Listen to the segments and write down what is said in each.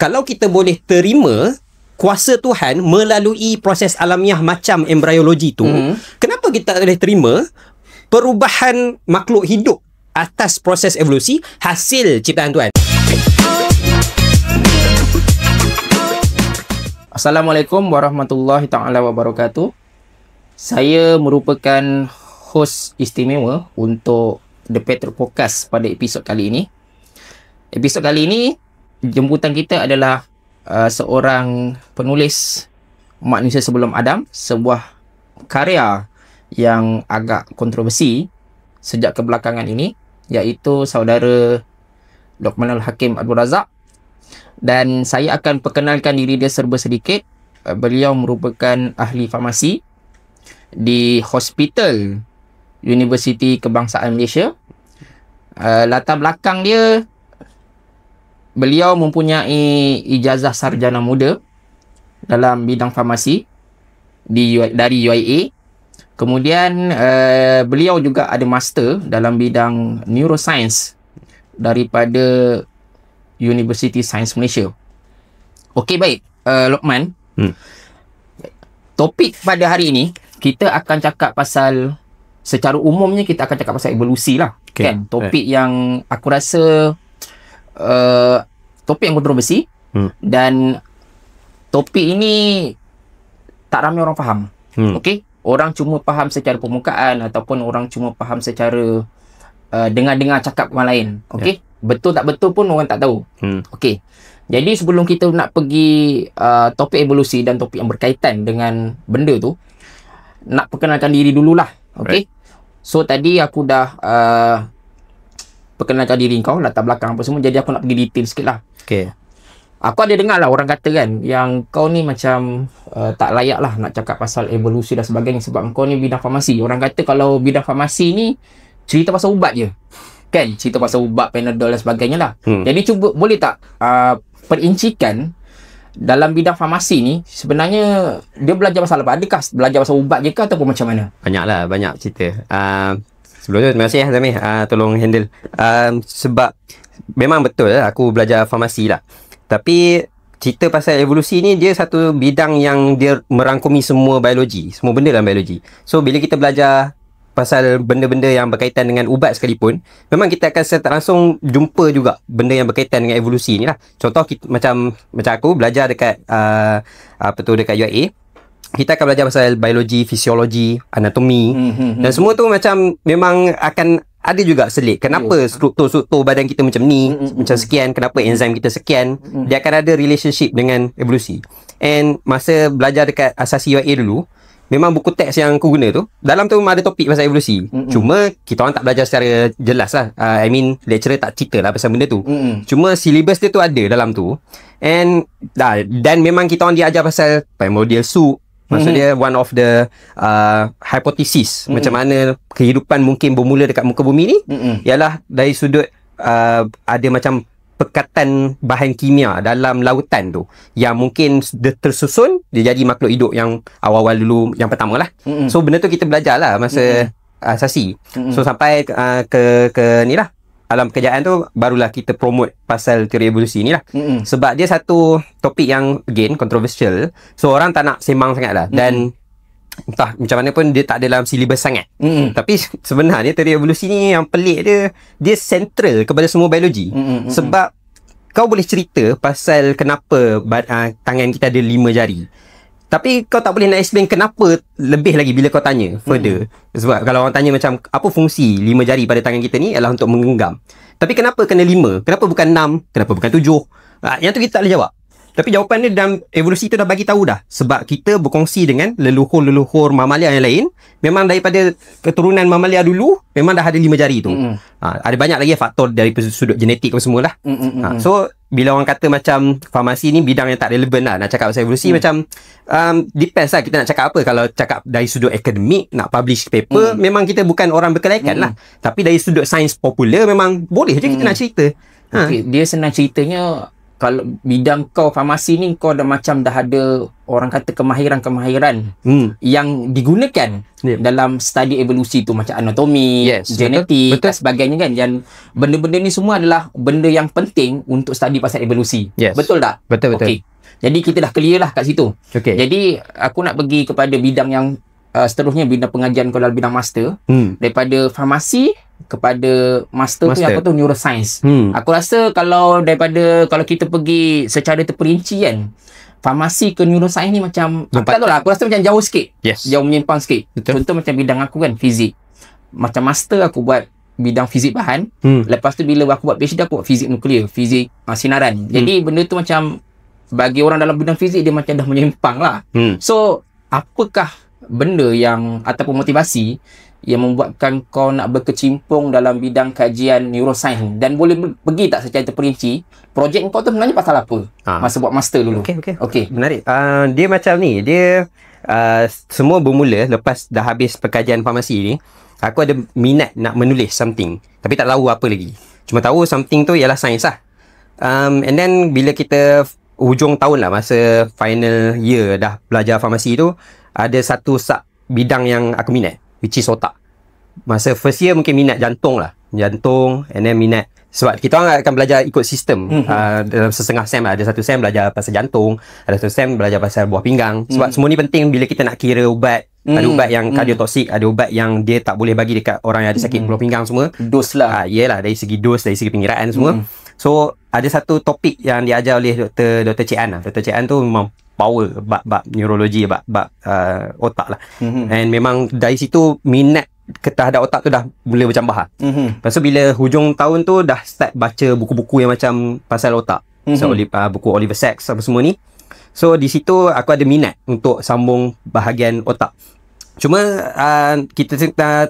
kalau kita boleh terima kuasa Tuhan melalui proses alamiah macam embriologi tu, kenapa kita tak boleh terima perubahan makhluk hidup atas proses evolusi hasil ciptaan Tuhan? Assalamualaikum warahmatullahi taala wabarakatuh. Saya merupakan hos istimewa untuk The Petrol Podcast pada episod kali ini. Episod kali ini jemputan kita adalah seorang penulis Manusia Sebelum Adam, sebuah karya yang agak kontroversi sejak kebelakangan ini, iaitu saudara Luqmanul Hakim Abdul Razak. Dan saya akan perkenalkan diri dia serba sedikit. Beliau merupakan ahli farmasi di Hospital Universiti Kebangsaan Malaysia. Latar belakang dia, beliau mempunyai ijazah sarjana muda dalam bidang farmasi dari UIA. Kemudian beliau juga ada master dalam bidang neuroscience daripada University Science Malaysia. Okey, baik. Luqman, topik pada hari ini kita akan cakap pasal, secara umumnya kita akan cakap pasal evolusi lah. Okay. Kan? Topik yang aku rasa topik yang kontroversi, dan topik ini tak ramai orang faham. Okey, orang cuma faham secara permukaan ataupun orang cuma faham secara dengar-dengar cakap orang lain. Okey, betul tak betul pun orang tak tahu. Okey, jadi sebelum kita nak pergi topik evolusi dan topik yang berkaitan dengan benda tu, nak perkenalkan diri dululah. Okey, so tadi aku dah perkenalkan diri kau, latar belakang apa semua. Jadi aku nak pergi detail sikit lah. Okay. Aku ada dengar lah orang kata kan, yang kau ni macam tak layak lah nak cakap pasal evolusi dan sebagainya, sebab kau ni bidang farmasi. Orang kata kalau bidang farmasi ni cerita pasal ubat je, kan? Cerita pasal ubat, Panadol dan sebagainya lah. Jadi cuba, boleh tak perincikan dalam bidang farmasi ni sebenarnya dia belajar pasal apa? Adakah belajar pasal ubat je ke ataupun macam mana? Banyak cerita. Sebelumnya terima kasih Zami, tolong handle. Sebab memang betul aku belajar farmasi lah. Tapi cerita pasal evolusi ni dia satu bidang yang dia merangkumi semua biologi, semua benda dalam biologi. So bila kita belajar pasal benda-benda yang berkaitan dengan ubat sekalipun, memang kita akan secara langsung jumpa juga benda yang berkaitan dengan evolusi ni lah. Contoh kita, macam aku belajar dekat dekat UIA, kita akan belajar pasal biologi, fisiologi, anatomi, dan semua tu macam memang akan ada juga selit. Kenapa struktur-struktur badan kita macam ni, macam sekian, kenapa enzim kita sekian, dia akan ada relationship dengan evolusi. And masa belajar dekat asasi UIA dulu, memang buku teks yang aku guna tu, dalam tu memang ada topik pasal evolusi. Cuma kita orang tak belajar secara jelas lah. Lecturer tak cerita lah pasal benda tu. Cuma syllabus dia tu ada dalam tu. Dan memang kita orang diajar pasal primordial soup. Maksudnya one of the hypothesis macam mana kehidupan mungkin bermula dekat muka bumi ni ialah dari sudut ada macam pekatan bahan kimia dalam lautan tu yang mungkin dia tersusun, dia jadi makhluk hidup yang awal-awal dulu, yang pertama lah. So benda tu kita belajar lah masa asasi. So sampai ke ni lah, alam pekerjaan tu barulah kita promote pasal teori evolusi ni lah. Sebab dia satu topik yang again controversial, so orang tak nak sembang sangat lah. Dan entah macam mana pun dia tak ada dalam silibus sangat. Tapi sebenarnya teori evolusi ni yang pelik dia central kepada semua biologi. Sebab kau boleh cerita pasal kenapa tangan kita ada 5 jari, tapi kau tak boleh nak explain kenapa lebih lagi bila kau tanya further. Sebab kalau orang tanya macam apa fungsi 5 jari pada tangan kita ni, adalah untuk menggenggam. Tapi kenapa kena 5? Kenapa bukan 6? Kenapa bukan 7? Yang tu kita tak boleh jawab. Tapi jawapan dia dalam evolusi tu dah bagi tahu dah. Sebab kita berkongsi dengan leluhur-leluhur mamalia yang lain. Memang daripada keturunan mamalia dulu, memang dah ada 5 jari tu. Ada banyak lagi faktor dari sudut genetik apa semua lah. So, bila orang kata macam farmasi ni bidang yang tak relevan lah nak cakap pasal evolusi, macam depends lah kita nak cakap apa. Kalau cakap dari sudut akademik, nak publish paper, memang kita bukan orang berkelaikan lah. Tapi dari sudut sains popular, memang boleh je kita nak cerita. Okay, dia senang ceritanya, kalau bidang kau farmasi ni, kau dah macam dah ada orang kata kemahiran-kemahiran yang digunakan dalam study evolusi tu, macam anatomi, genetik dan sebagainya kan. Dan benda-benda ni semua adalah benda yang penting untuk study pasal evolusi. Betul tak? Betul. Okay. Jadi kita dah clear lah kat situ. Jadi aku nak pergi kepada bidang yang seterusnya, bidang pengajian kau dalam bidang master. Daripada farmasi kepada master tu yang apa tu, neuroscience. Aku rasa kalau kita pergi secara terperinci kan, farmasi ke neuroscience ni macam aku tak tahu lah, aku rasa macam jauh sikit. Jauh menyimpang sikit. Contoh macam bidang aku kan fizik. Macam master aku buat bidang fizik bahan. Lepas tu bila aku buat PhD aku buat fizik nuklear, fizik sinaran. Jadi benda tu macam bagi orang dalam bidang fizik dia macam dah menyimpang lah. So apakah benda yang ataupun motivasi yang membuatkan kau nak berkecimpung dalam bidang kajian neuroscience, dan boleh pergi tak secara terperinci projek kau tu sebenarnya pasal apa masa buat master dulu? Okey. Menarik. Dia macam ni, dia semua bermula lepas dah habis perkajian farmasi ni. Aku ada minat nak menulis something, tapi tak tahu apa lagi. Cuma tahu something tu ialah sains lah. And then bila kita hujung tahun lah, masa final year dah belajar farmasi tu, ada satu bidang yang aku minat, which is otak. Masa first year mungkin minat jantung, and then minat, sebab kita orang akan belajar ikut sistem. Dalam setengah sem ada satu sem belajar pasal jantung, ada satu sem belajar pasal buah pinggang. Sebab semua ni penting bila kita nak kira ubat. Ada ubat yang kardiotoksik, ada ubat yang dia tak boleh bagi dekat orang yang ada sakit buah pinggang semua. Dos lah. Yelah, dari segi dos, dari segi pengiraan semua. So ada satu topik yang diajar oleh Dr. Cik An lah. Dr. Cik An tu memang power bab neurologi, bab otak lah. And memang dari situ minat terhadap otak tu dah mula bercambah lah. Lepas tu bila hujung tahun tu dah start baca buku-buku yang macam pasal otak. So buku Oliver Sacks apa semua ni. So di situ aku ada minat untuk sambung bahagian otak. Cuma kita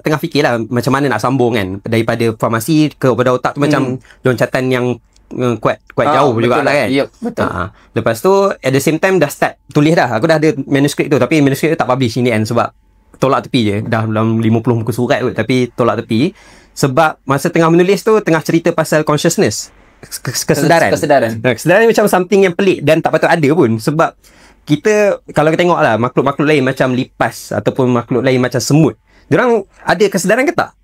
tengah fikirlah macam mana nak sambung kan, daripada farmasi kepada otak tu macam loncatan yang kuat jauh juga lah kan. Betul. Lepas tu at the same time dah start tulis dah. Aku dah ada manuskrip tu, tapi manuskrip tu tak publish in the end sebab tolak tepi je. Dah dalam 50 muka surat kot, tapi tolak tepi sebab masa tengah menulis tu tengah cerita pasal consciousness, kesedaran. Kesedaran macam something yang pelik dan tak patut ada pun, sebab kita kalau kita tengok lah makhluk-makhluk lain macam lipas ataupun makhluk lain macam semut, diorang ada kesedaran ke tak?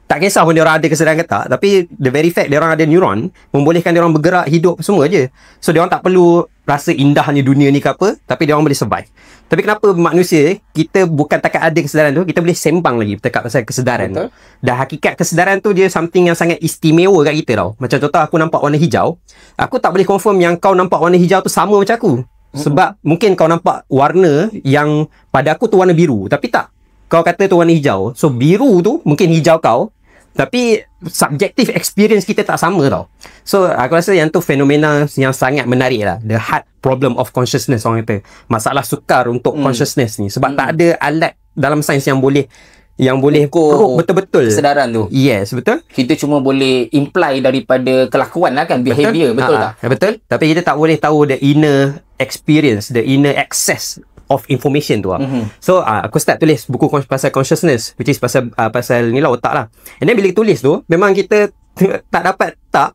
Tak kisah pun diorang ada kesedaran ke tak, tapi the very fact diorang ada neuron membolehkan diorang bergerak, hidup semua je. So diorang tak perlu rasa indahnya dunia ni ke apa, tapi diorang boleh survive. Tapi kenapa manusia kita bukan takat ada kesedaran tu, kita boleh sembang lagi bercakap pasal kesedaran. Betul. Dan hakikat kesedaran tu dia something yang sangat istimewa kat kita tau. Macam contoh aku nampak warna hijau, aku tak boleh confirm yang kau nampak warna hijau tu sama macam aku. Sebab mungkin kau nampak warna yang pada aku tu warna biru, tapi tak, kau kata tu warna hijau. So biru tu mungkin hijau kau, tapi subjective experience kita tak sama tau. So aku rasa yang tu fenomena yang sangat menarik lah, the hard problem of consciousness orang kata, masalah sukar untuk consciousness ni. Sebab tak ada alat dalam sains yang boleh ukur betul-betul kesedaran tu. Yes, betul. Kita cuma boleh imply daripada kelakuan lah kan, behavior. Betul tak? Betul. Tapi kita tak boleh tahu the inner experience, the inner access of information tu lah. So aku start tulis buku pasal consciousness, which is pasal ni lah, otak lah. And then bila tulis tu, memang kita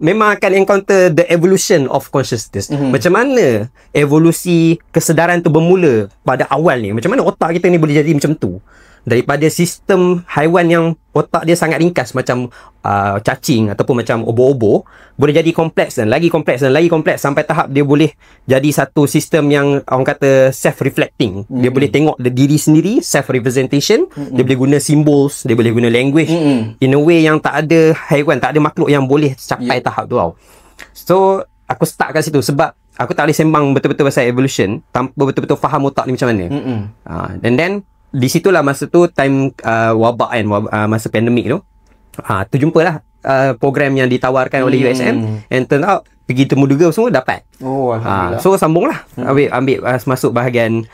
memang akan encounter the evolution of consciousness. Macam mana evolusi kesedaran tu bermula pada awal ni, macam mana otak kita ni boleh jadi macam tu, daripada sistem haiwan yang otak dia sangat ringkas macam cacing ataupun macam obo-obo, boleh jadi kompleks dan lagi kompleks dan lagi kompleks sampai tahap dia boleh jadi satu sistem yang orang kata self-reflecting. Dia boleh tengok diri sendiri, self-representation. Dia boleh guna symbols, dia boleh guna language in a way yang tak ada haiwan, tak ada makhluk yang boleh capai tahap tu tau. So aku start kat situ sebab aku tak boleh sembang betul-betul pasal evolution tanpa betul-betul faham otak ni macam mana. And then di situlah masa tu time wabak kan, masa pandemik tu, terjumpalah program yang ditawarkan oleh USM, and turn out pergi temu duga semua dapat. Alhamdulillah. So sambunglah ambil masuk bahagian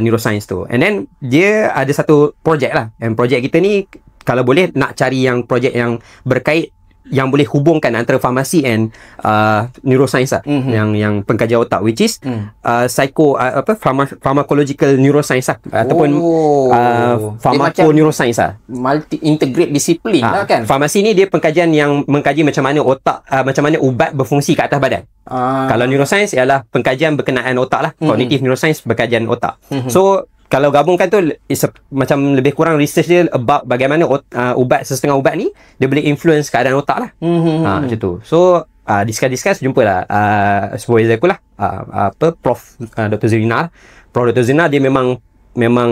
neuroscience tu. And then dia ada satu projek lah, and projek kita ni kalau boleh nak cari yang projek yang berkait yang boleh hubungkan antara farmasi and neuroscience lah, yang pengkajian otak, which is pharmacological neuroscience lah, ataupun pharmaco neuroscience lah, multi integrate disiplin lah kan. Farmasi ni dia pengkajian yang mengkaji macam mana otak, macam mana ubat berfungsi kat atas badan. Kalau neuroscience ialah pengkajian berkenaan otak lah, cognitive neuroscience berkajian otak. So kalau gabungkan tu macam lebih kurang research dia about bagaimana ubat, setengah ubat ni dia boleh influence keadaan otak lah. Macam tu. So discuss jumpalah supervisor aku lah, Prof Dr. Zirina. Prof Dr. Zirina dia memang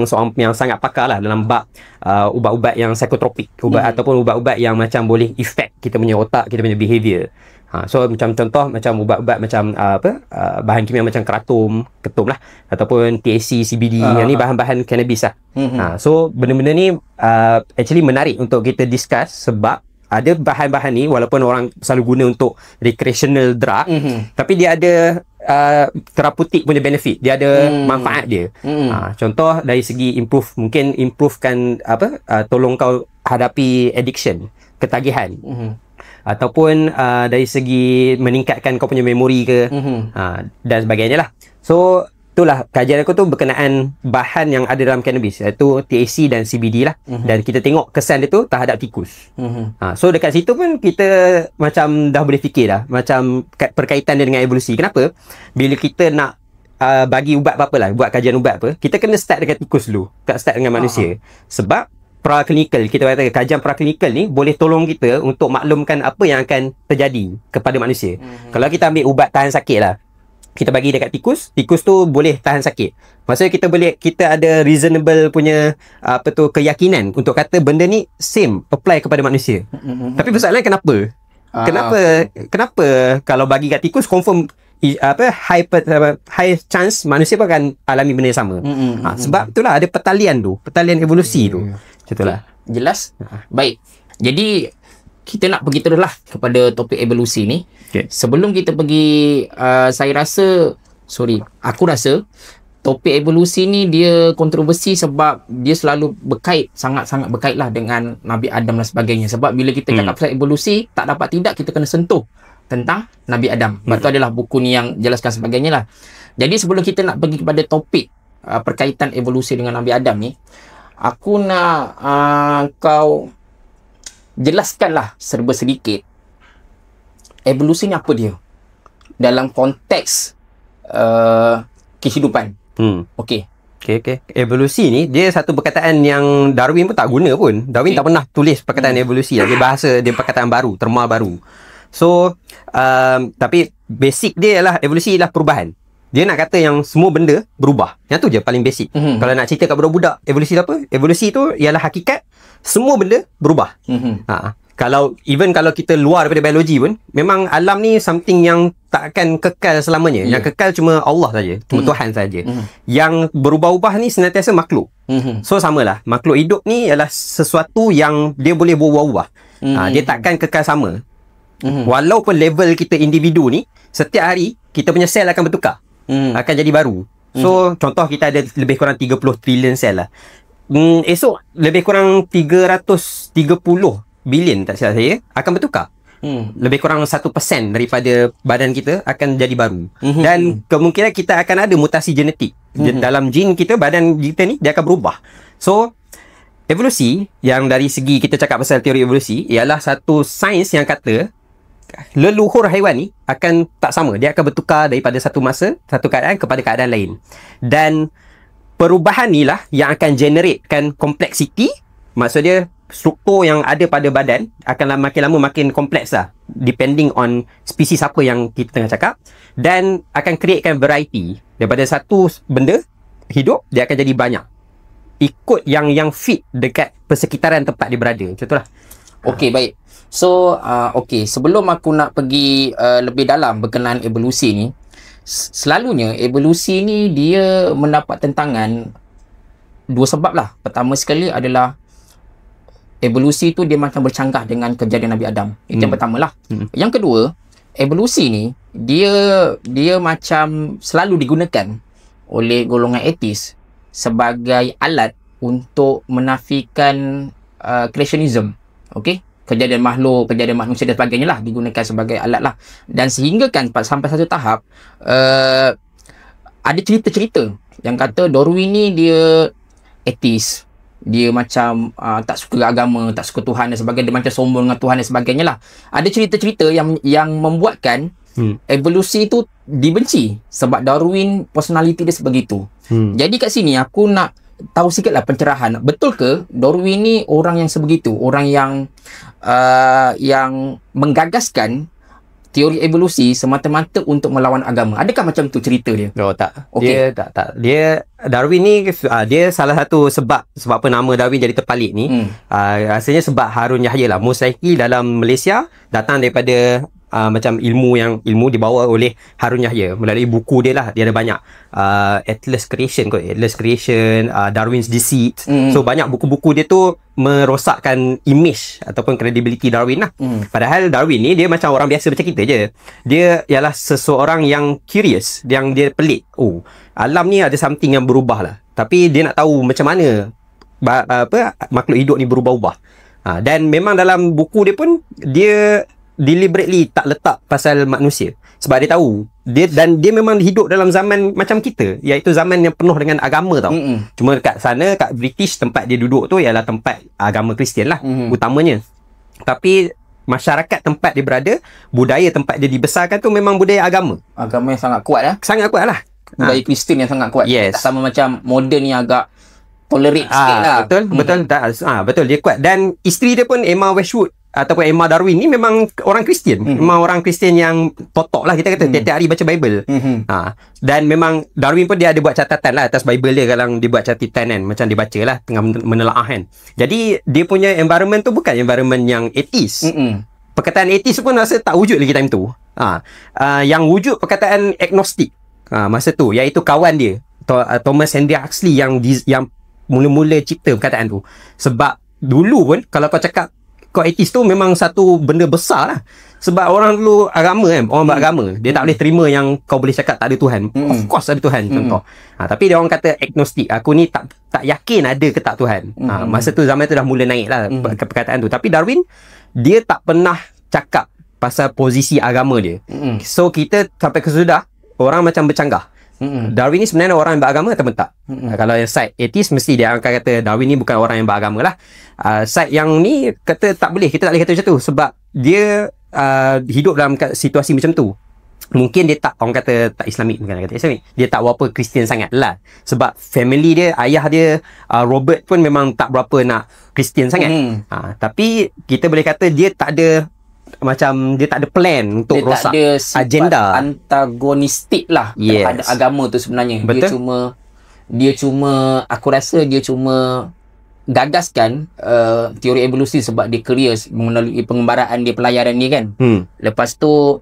seorang yang sangat pakar lah dalam bab ubat-ubat yang psikotropik, ataupun ubat-ubat yang macam boleh effect kita punya otak, kita punya behavior. So macam contoh macam ubat-ubat macam bahan kimia macam ketum lah, ataupun THC, CBD, yang ni bahan-bahan cannabis lah. So benda-benda ni actually menarik untuk kita discuss, sebab ada bahan-bahan ni walaupun orang selalu guna untuk recreational drug, tapi dia ada therapeutic punya benefit, dia ada manfaat dia. Contoh dari segi improvekan tolong kau hadapi addiction, ketagihan, ataupun dari segi meningkatkan kau punya memori ke, dan sebagainya lah. So itulah kajian aku tu berkenaan bahan yang ada dalam cannabis, iaitu THC dan CBD lah. Dan kita tengok kesan dia tu terhadap tikus. So dekat situ pun kita macam dah boleh fikir dah, macam perkaitan dia dengan evolusi. Kenapa? Bila kita nak bagi ubat apa-apa lah, buat kajian ubat apa, kita kena start dekat tikus dulu, tak start dengan manusia. Sebab praklinikal, kita kata kajian praklinikal ni boleh tolong kita untuk maklumkan apa yang akan terjadi kepada manusia. Kalau kita ambil ubat tahan sakit lah, kita bagi dekat tikus tu boleh tahan sakit. Maksudnya kita ada reasonable punya keyakinan untuk kata benda ni same apply kepada manusia. Tapi persoalannya kenapa? Kenapa kalau bagi kat tikus confirm high chance manusia pun akan alami benda yang sama. Sebab itulah ada pertalian evolusi tu. Itulah. Jelas? Baik. Jadi kita nak pergi teruslah kepada topik evolusi ni. Sebelum kita pergi, aku rasa topik evolusi ni dia kontroversi sebab dia selalu sangat-sangat berkait lah dengan Nabi Adam dan sebagainya. Sebab bila kita cakap pasal evolusi, tak dapat tidak kita kena sentuh tentang Nabi Adam. Sebab tu adalah buku ni yang jelaskan sebagainya lah. Jadi sebelum kita nak pergi kepada topik perkaitan evolusi dengan Nabi Adam ni, aku nak kau jelaskanlah serba sedikit evolusi ni apa dia dalam konteks kehidupan. Okey. Evolusi ni dia satu perkataan yang Darwin pun tak guna pun. Darwin tak pernah tulis perkataan evolusi lah. Dia perkataan baru, terma baru. So tapi basic dia ialah evolusi ialah perubahan. Dia nak kata yang semua benda berubah. Yang tu je paling basic. Kalau nak cerita kat budak-budak, evolusi tu apa? Evolusi tu ialah hakikat semua benda berubah. Kalau kita luar daripada biologi pun, memang alam ni something yang tak akan kekal selamanya. Yang kekal cuma Allah saja, cuma Tuhan saja. Yang berubah-ubah ni senantiasa makhluk. So samalah, makhluk hidup ni ialah sesuatu yang dia boleh berubah-ubah. Dia takkan kekal sama. Walaupun level kita individu ni, setiap hari kita punya sel akan bertukar, akan jadi baru. So contoh kita ada lebih kurang 30 trilion sel lah. Esok lebih kurang 330 bilion, tak silap saya, akan bertukar. Lebih kurang 1% daripada badan kita akan jadi baru. Dan kemungkinan kita akan ada mutasi genetik dalam jin kita, badan kita ni dia akan berubah. So evolusi, yang dari segi kita cakap pasal teori evolusi, ialah satu sains yang kata leluhur haiwan ni akan tak sama. Dia akan bertukar daripada satu masa, satu keadaan kepada keadaan lain. Dan perubahan ni lah yang akan generatekan kompleksiti. Maksudnya struktur yang ada pada badan akan makin lama makin kompleks lah, depending on spesies apa yang kita tengah cakap. Dan akan createkan variety. Daripada satu benda hidup, dia akan jadi banyak, ikut yang fit dekat persekitaran tempat dia berada. Macam tu lah. Okey, baik. So, sebelum aku nak pergi lebih dalam berkenaan evolusi ni, selalunya evolusi ni dia mendapat tentangan dua sebab lah. Pertama sekali adalah evolusi tu dia macam bercanggah dengan kejadian Nabi Adam. Itu yang pertama lah. Yang kedua, evolusi ni dia macam selalu digunakan oleh golongan etis sebagai alat untuk menafikan creationism. Okey? kejadian makhluk, kejadian manusia dan sebagainya lah, digunakan sebagai alat lah. Dan sehingga kan sampai satu tahap ada cerita-cerita yang kata Darwin ni dia atheist, dia macam tak suka agama, tak suka Tuhan dan sebagainya, dia macam sombong dengan Tuhan dan sebagainya lah. Ada cerita-cerita yang membuatkan evolusi itu dibenci sebab Darwin personality dia sebegitu. Jadi kat sini aku nak tahu sikit lah pencerahan. Betul ke Darwin ni orang yang sebegitu, orang yang menggagaskan teori evolusi semata-mata untuk melawan agama? Adakah macam tu cerita dia? Oh tak. Okay. Dia tak. Dia Darwin ni dia salah satu sebab apa nama Darwin jadi terpalit ni. Rasanya sebab Harun Yahya lah. Most likely dalam Malaysia datang daripada macam ilmu dibawa oleh Harun Yahya melalui buku dia lah. Dia ada banyak Atlas Creation, Darwin's Deceit. So banyak buku-buku dia tu merosakkan image ataupun credibility Darwin lah. Padahal Darwin ni dia macam orang biasa macam kita je. Dia ialah seseorang yang curious, yang dia pelik. Oh, alam ni ada something yang berubah lah. Tapi dia nak tahu macam mana makhluk hidup ni berubah-ubah. Dan memang dalam buku dia pun dia deliberately tak letak pasal manusia sebab dia tahu dia memang hidup dalam zaman macam kita, iaitu zaman yang penuh dengan agama tau. Cuma kat sana, kat British, tempat dia duduk tu ialah tempat agama Kristian lah utamanya. Tapi masyarakat tempat dia berada, budaya tempat dia dibesarkan tu memang budaya agama yang sangat kuat lah. Sangat kuat lah. Budaya Kristian yang sangat kuat. Yes. Tak sama macam moden ni agak tolerate sikit lah. Betul dia kuat. Dan isteri dia pun Emma Westwood ataupun Emma Darwin ni memang orang Kristian. Memang orang Kristian yang totok lah, kita kata tiap-tiap hari baca Bible. Dan memang Darwin pun dia ada buat catatan lah atas Bible dia, kalau dia buat catatan kan, macam dia baca lah tengah menelaah kan. Jadi dia punya environment tu bukan environment yang atheist. Perkataan atheist pun rasa tak wujud lagi time tu. Yang wujud perkataan agnostik masa tu, iaitu kawan dia Thomas Henry Huxley yang mula-mula cipta perkataan tu. Sebab dulu pun kalau kau cakap kau atheist tu memang satu benda besar lah. Sebab orang dulu agama kan, orang beragama, dia tak boleh terima yang kau boleh cakap tak ada Tuhan. Of course ada Tuhan, contoh. Tapi dia orang kata agnostik, aku ni tak yakin ada ke tak Tuhan. Masa tu, zaman tu dah mula naik lah perkataan tu. Tapi Darwin, dia tak pernah cakap pasal posisi agama dia. So kita sampai kesudah orang macam bercanggah. Darwin ni sebenarnya orang yang beragama atau tak? Kalau yang side atheist, mesti dia akan kata Darwin ni bukan orang yang beragama lah. Side yang ni kata tak boleh, kita tak boleh kata macam tu sebab dia hidup dalam situasi macam tu. Mungkin dia tak, orang kata tak Islamik, bukan kata Islamik, dia tak berapa Kristian sangat lah. Sebab family dia, ayah dia Robert pun memang tak berapa nak Kristian sangat. Tapi kita boleh kata dia tak ada, macam dia tak ada plan untuk rosak agenda. Dia tak ada sifat antagonistik lah terhadap agama tu sebenarnya. Betul? Dia cuma aku rasa dia cuma gagaskan teori evolusi sebab dia curious melalui pengembaraan dia, pelayaran dia kan. Lepas tu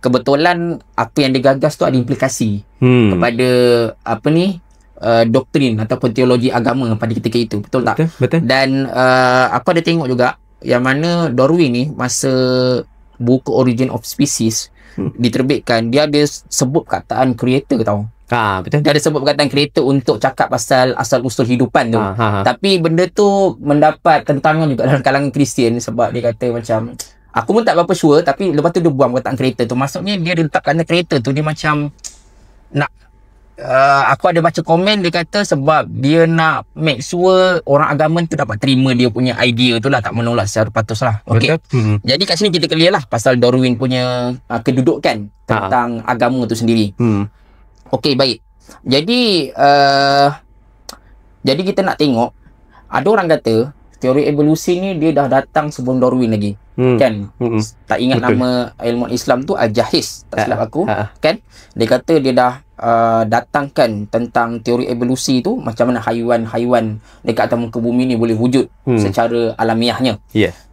kebetulan apa yang digagas tu ada implikasi kepada doktrin ataupun teologi agama pada ketika itu. Betul tak? Betul. Dan aku ada tengok juga yang mana Darwin ni masa buku Origin of Species diterbitkan, dia ada sebut perkataan creator tau. Betul. Dia ada sebut perkataan creator untuk cakap pasal asal-usul hidupan tu. Tapi benda tu mendapat tentangan juga dalam kalangan Kristian sebab dia kata macam, aku pun tak berapa sure, tapi lepas tu dia buang perkataan creator tu. Maksudnya dia letakkan creator tu, dia macam nak aku ada baca komen, dia kata sebab dia nak make sure orang agama tu dapat terima dia punya idea tu lah, tak menolak secara patus lah. Okay. Jadi kat sini kita clear lah pasal Darwin punya kedudukan tentang agama tu sendiri. Okay, baik. Jadi kita nak tengok, ada orang kata teori evolusi ni dia dah datang sebelum Darwin lagi. Kan? Tak ingat nama ilmuwan Islam tu Al-Jahiz, tak silap aku. Kan? Dia kata dia dah datangkan tentang teori evolusi tu, macam mana haiwan-haiwan dekat atas muka bumi ni boleh wujud secara alamiahnya.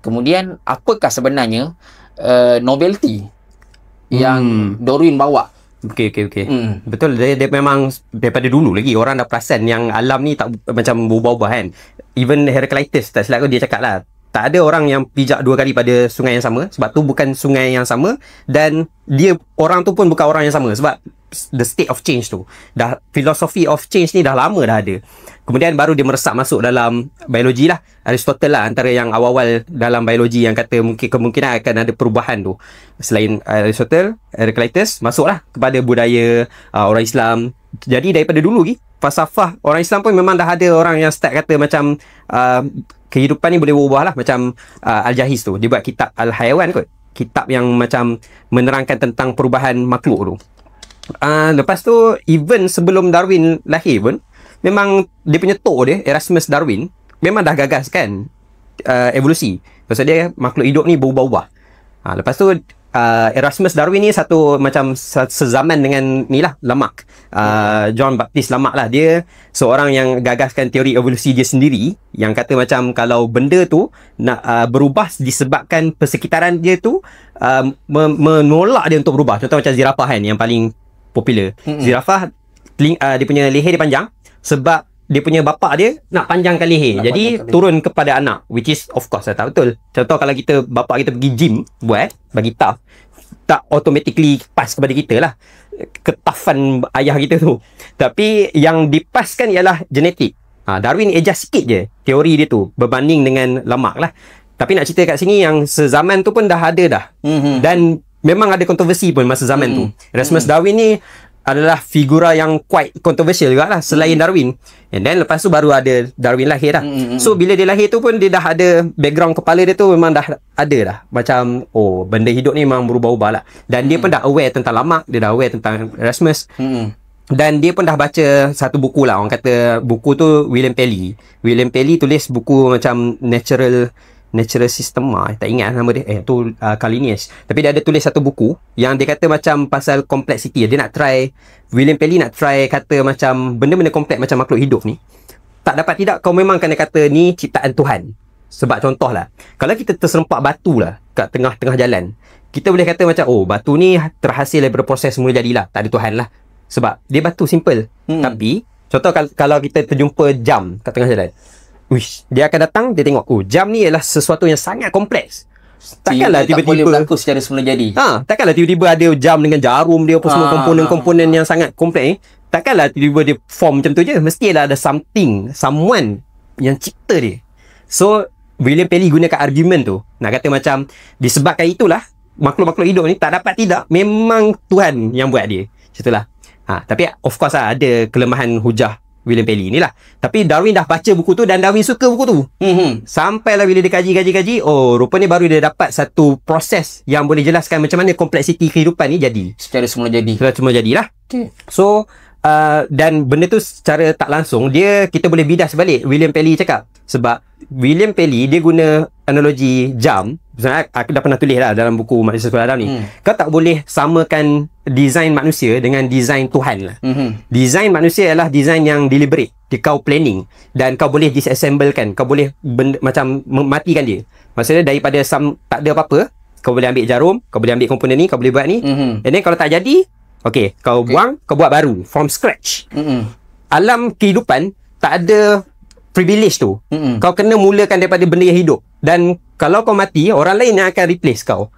Kemudian apakah sebenarnya novelty yang Darwin bawa? Okey. Betul, dia memang daripada dulu lagi orang dah perasan yang alam ni tak macam berubah-ubah kan. Even Heraclitus, tak silap aku, dia cakap lah, tak ada orang yang pijak 2 kali pada sungai yang sama, sebab tu bukan sungai yang sama, dan dia orang tu pun bukan orang yang sama, sebab the state of change tu. Dah philosophy of change ni dah lama dah ada. Kemudian baru dia meresap masuk dalam biologi lah. Aristotle lah antara yang awal-awal dalam biologi yang kata mungkin kemungkinan akan ada perubahan tu. Selain Aristotle, Heraclitus masuklah kepada budaya orang Islam. Jadi daripada dulu lagi falsafah orang Islam pun memang dah ada orang yang start kata macam kehidupan ni boleh berubah lah. Macam Al-Jahiz tu, dia buat kitab Al-Hayawan kot, kitab yang macam menerangkan tentang perubahan makhluk tu. Lepas tu even sebelum Darwin lahir pun memang dia punya tok dia, Erasmus Darwin, memang dah gagaskan evolusi. Maksud dia makhluk hidup ni berubah-ubah. Lepas tu Erasmus Darwin ni satu macam sezaman dengan ni lah, Lamarck, John Baptist Lamarck lah. Dia seorang yang gagaskan teori evolusi dia sendiri, yang kata macam kalau benda tu nak berubah disebabkan persekitaran dia tu menolak dia untuk berubah. Contoh macam zirafah kan, yang paling popular. Zirafah dia punya leher dia panjang sebab dia punya bapa dia nak panjangkan leher. Jadi turun kepada anak, which is of course tak betul. Contoh kalau kita bapa kita pergi gym buat bagi tough, tak automatically pas kepada kita lah ketafan ayah kita tu. Tapi yang dipaskan ialah genetik. Darwin adjust sikit je teori dia tu berbanding dengan Lamarck lah. Tapi nak cerita kat sini yang sezaman tu pun dah ada dah. Dan memang ada kontroversi pun masa zaman tu. Erasmus Darwin ni adalah figura yang quite controversial juga lah selain Darwin. And then lepas tu baru ada Darwin lahir dah. So bila dia lahir tu pun dia dah ada background kepala dia tu memang dah ada dah. Macam benda hidup ni memang berubah-ubah lah. Dan dia pun dah aware tentang Lamarck, dia dah aware tentang Erasmus. Dan dia pun dah baca satu buku lah. Orang kata buku tu William Paley. William Paley tulis buku macam Natural System, tak ingat nama dia. Tu Linnaeus. Tapi dia ada tulis satu buku yang dia kata macam pasal complexity. Dia nak try, William Paley nak try kata macam benda-benda kompleks macam makhluk hidup ni, tak dapat tidak kau memang kena kata ni ciptaan Tuhan. Sebab contoh lah, kalau kita terserempak batu lah kat tengah-tengah jalan, kita boleh kata macam batu ni terhasil daripada proses mula jadilah, tak ada Tuhan lah. Sebab dia batu simple. Tapi contoh kalau kita terjumpa jam kat tengah jalan, dia akan datang, dia tengok jam ni ialah sesuatu yang sangat kompleks. Takkanlah tiba-tiba tak boleh berlaku secara semula jadi. Takkanlah tiba-tiba ada jam dengan jarum dia apa semua komponen-komponen yang sangat kompleks ni. Takkanlah tiba-tiba dia form macam tu je. Mestilah ada someone yang cipta dia. So William Paley gunakan argument tu, nak kata macam disebabkan itulah makhluk-makhluk hidup ni tak dapat tidak memang Tuhan yang buat dia. Macam tapi of course ada kelemahan hujah William Paley ni lah. Tapi Darwin dah baca buku tu dan Darwin suka buku tu. Sampailah bila dia kaji, rupanya baru dia dapat satu proses yang boleh jelaskan macam mana kompleksiti kehidupan ni jadi. Secara semula jadi. Secara semula jadilah. So dan benda tu secara tak langsung kita boleh bidas balik William Paley cakap. Sebab William Paley dia guna analogi jam. Sebenarnya aku dah pernah tulis lah dalam buku Manusia Sekolah Adam ni. Kau tak boleh samakan design manusia dengan design Tuhan lah. Design manusia adalah design yang deliberate. Kau planning dan kau boleh disassemblekan. Kau boleh macam matikan dia. Maksudnya daripada tak ada apa-apa, kau boleh ambil jarum, kau boleh ambil komponen ni, kau boleh buat ni. And then kalau tak jadi, kau buang, kau buat baru from scratch. Alam kehidupan tak ada privilege tu. Kau kena mulakan daripada benda yang hidup. Dan kalau kau mati, orang lain yang akan replace kau.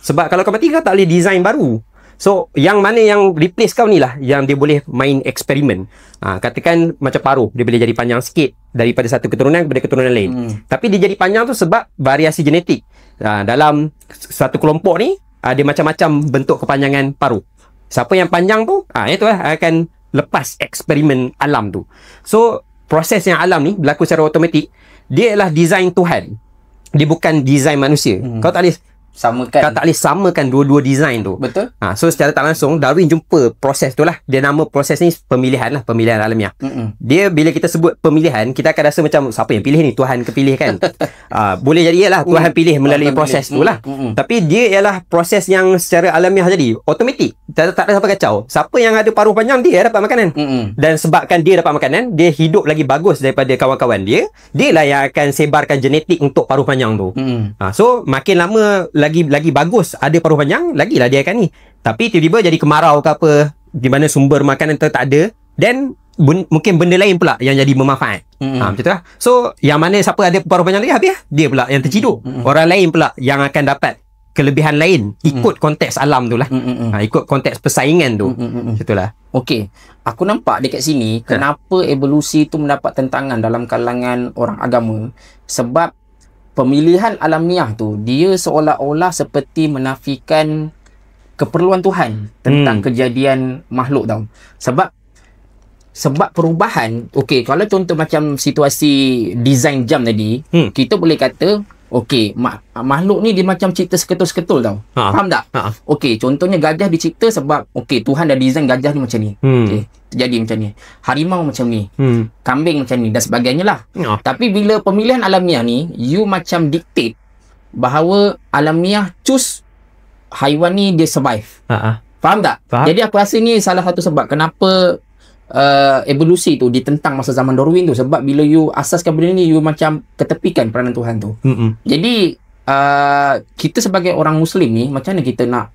Sebab kalau kau mati, kau tak boleh design baru. So yang mana yang replace kau ni lah yang dia boleh main eksperimen. Katakan macam paruh, dia boleh jadi panjang sikit daripada satu keturunan kepada keturunan lain. Tapi dia jadi panjang tu sebab variasi genetik. Dalam satu kelompok ni ada macam-macam bentuk kepanjangan paruh. Siapa yang panjang tu, itu lah akan lepas eksperimen alam tu. So proses yang alam ni berlaku secara automatik. Dia adalah design Tuhan. Dia bukan design manusia. Kau tak boleh samakan dua-dua design tu. Betul. So secara tak langsung Darwin jumpa proses tu lah. Dia nama proses ni pemilihan lah, pemilihan alamiah. Dia bila kita sebut pemilihan, kita akan rasa macam siapa yang pilih ni, Tuhan kepilih kan. Boleh jadi ialah Tuhan pilih melalui proses tu lah. Tapi dia ialah proses yang secara alamiah jadi automatik. Tak ada siapa kacau. Siapa yang ada paruh panjang, dia dapat makanan. Dan sebabkan dia dapat makanan, dia hidup lagi bagus daripada kawan-kawan dia. Dia lah yang akan sebarkan genetik untuk paruh panjang tu. So makin lama lagi bagus ada paruh panjang, lagilah dia akan ni. Tapi tiba-tiba jadi kemarau ke apa, di mana sumber makanan tu tak ada, dan mungkin benda lain pula yang jadi bermanfaat. Macam tu lah. So yang mana siapa ada paruh panjang lagi, habis dia pula yang terciduk. Orang lain pula yang akan dapat kelebihan lain ikut konteks alam tu lah. Ikut konteks persaingan tu. Betul lah. Okey, aku nampak dekat sini kenapa evolusi tu mendapat tentangan dalam kalangan orang agama. Sebab pemilihan alamiah tu dia seolah-olah seperti menafikan keperluan Tuhan tentang kejadian makhluk tau. Sebab perubahan, okey, kalau contoh macam situasi design jam tadi, kita boleh kata okey, makhluk ni dia macam cipta seketul-seketul tau. Faham tak? Okey, contohnya gajah dicipta sebab okey, Tuhan dah design gajah ni macam ni. Okey, terjadi macam ni. Harimau macam ni. Kambing macam ni dan sebagainya lah. Tapi bila pemilihan alamiah ni, you macam dictate bahawa alamiah choose haiwan ni dia survive. Faham tak? Faham. Jadi aku rasa ni salah satu sebab kenapa evolusi tu ditentang masa zaman Darwin tu, sebab bila you asaskan benda ni, you macam ketepikan peranan Tuhan tu. Jadi kita sebagai orang Muslim ni, macam mana kita nak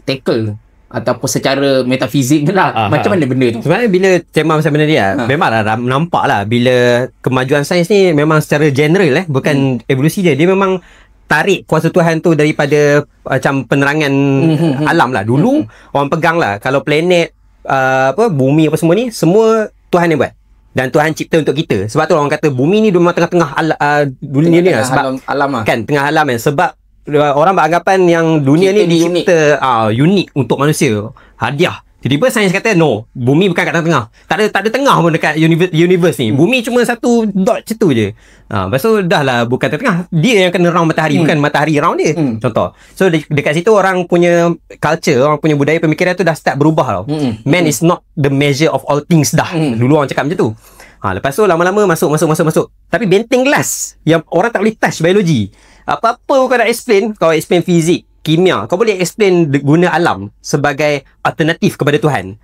tackle ataupun secara metafizik lah, macam mana benda tu? Sebenarnya bila tema macam benda ni memanglah nampak lah bila kemajuan sains ni memang secara general bukan evolusi dia memang tarik kuasa Tuhan tu daripada macam penerangan alam lah. Dulu orang pegang lah kalau planet bumi apa semua ni semua Tuhan yang buat dan Tuhan cipta untuk kita. Sebab tu orang kata bumi ni memang tengah-tengah dunia ni lah, sebab alam lah. Kan tengah alam kan, sebab orang beranggapan yang dunia Kita ni dicipta unik untuk manusia, hadiah. Tiba-tiba sains kata no, bumi bukan kat tengah-tengah. Tak ada tengah pun dekat universe ni. Bumi cuma satu dot macam tu je. Lepas tu dah lah bukan tengah. Dia yang kena round matahari, bukan matahari round dia. Contoh. So dekat situ orang punya culture, orang punya budaya pemikiran tu dah start berubah tau. Man is not the measure of all things dah. Dulu orang cakap macam tu. Lepas tu lama-lama masuk. Tapi benteng glass yang orang tak boleh touch biologi. Apa-apa kau nak explain, kau explain fizik, kimia, kau boleh explain guna alam sebagai alternatif kepada Tuhan.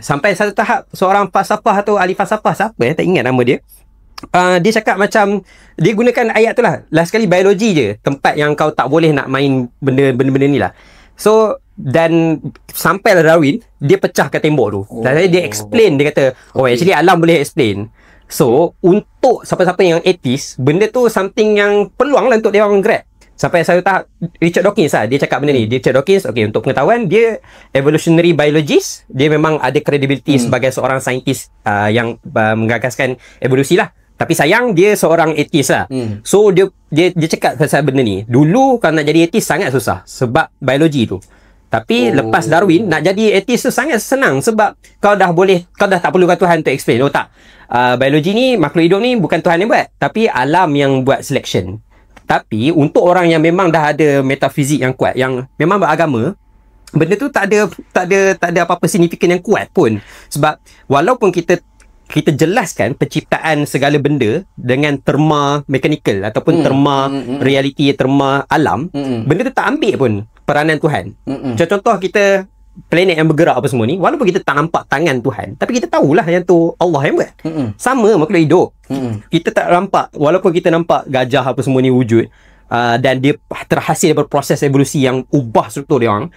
Sampai satu tahap seorang falsafah atau ahli falsafah, siapa tak ingat nama dia, dia cakap macam dia gunakan ayat tu lah, last sekali biologi je tempat yang kau tak boleh nak main benda-benda ni lah. So dan sampai Darwin dia pecahkan tembok tu. Dan dia explain, dia kata actually alam boleh explain. So untuk siapa-siapa yang atheist, benda tu something yang peluang lah untuk dia orang grab. Sampai satu tahap Richard Dawkins lah, dia cakap benda ni. Richard Dawkins, untuk pengetahuan, dia evolutionary biologist. Dia memang ada credibility sebagai seorang saintis yang menggagaskan evolusi lah. Tapi sayang dia seorang atheist lah. So dia cakap pasal benda ni. Dulu kalau nak jadi atheist sangat susah sebab biologi tu. Tapi lepas Darwin, nak jadi atheist tu sangat senang sebab kau dah tak perlukan Tuhan untuk explain. Tak. Biologi ni, makhluk hidup ni bukan Tuhan yang buat, tapi alam yang buat selection. Tapi untuk orang yang memang dah ada metafizik yang kuat, yang memang beragama, benda tu tak ada apa-apa signifikan yang kuat pun. Sebab walaupun kita jelaskan penciptaan segala benda dengan terma mechanical ataupun terma reality, terma alam, benda tu tak ambil pun peranan Tuhan. Contoh kita planet yang bergerak apa semua ni, walaupun kita tak nampak tangan Tuhan, tapi kita tahulah yang tu Allah yang buat. Sama makhluk hidup. Kita tak nampak, walaupun kita nampak gajah apa semua ni wujud, dan dia terhasil berproses evolusi yang ubah struktur dia orang,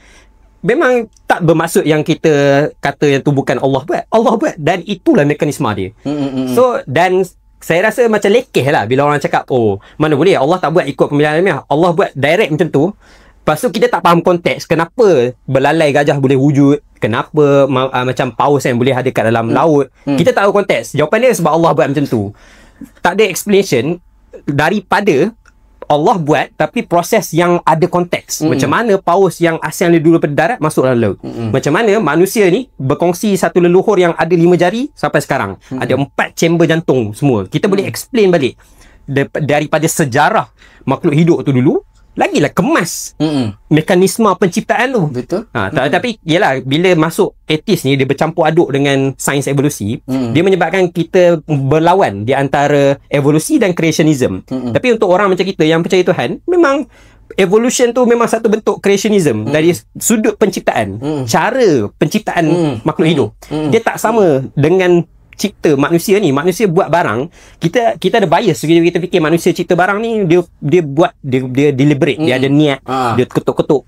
memang tak bermaksud yang kita kata yang tu bukan Allah buat. Allah buat dan itulah mekanisme dia. So dan saya rasa macam lekeh lah bila orang cakap mana boleh Allah tak buat ikut pemilihan alamiah, Allah buat direct macam tu. Lepas tu kita tak faham konteks kenapa belalai gajah boleh wujud, kenapa macam paus yang boleh ada kat dalam laut. Kita tak tahu konteks. Jawapan dia sebab Allah buat macam tu. Tak ada explanation daripada Allah buat tapi proses yang ada konteks. Macam mana paus yang asalnya dulu pada darat masuk dalam laut. Macam mana manusia ni berkongsi satu leluhur yang ada 5 jari sampai sekarang. Ada 4 chamber jantung semua. Kita boleh explain balik daripada sejarah makhluk hidup tu dulu. Lagilah kemas mekanisme penciptaan tu. Betul. Tapi yelah, bila masuk atheist ni, dia bercampur aduk dengan sains evolusi, dia menyebabkan kita berlawan di antara evolusi dan creationism. Tapi untuk orang macam kita yang percaya Tuhan, memang evolution tu memang satu bentuk creationism dari sudut penciptaan. Cara penciptaan makhluk hidup dia tak sama dengan cipta manusia ni. Manusia buat barang, kita ada bias. Kita fikir manusia cipta barang ni dia buat, dia deliberate, dia ada niat, dia ketuk-ketuk.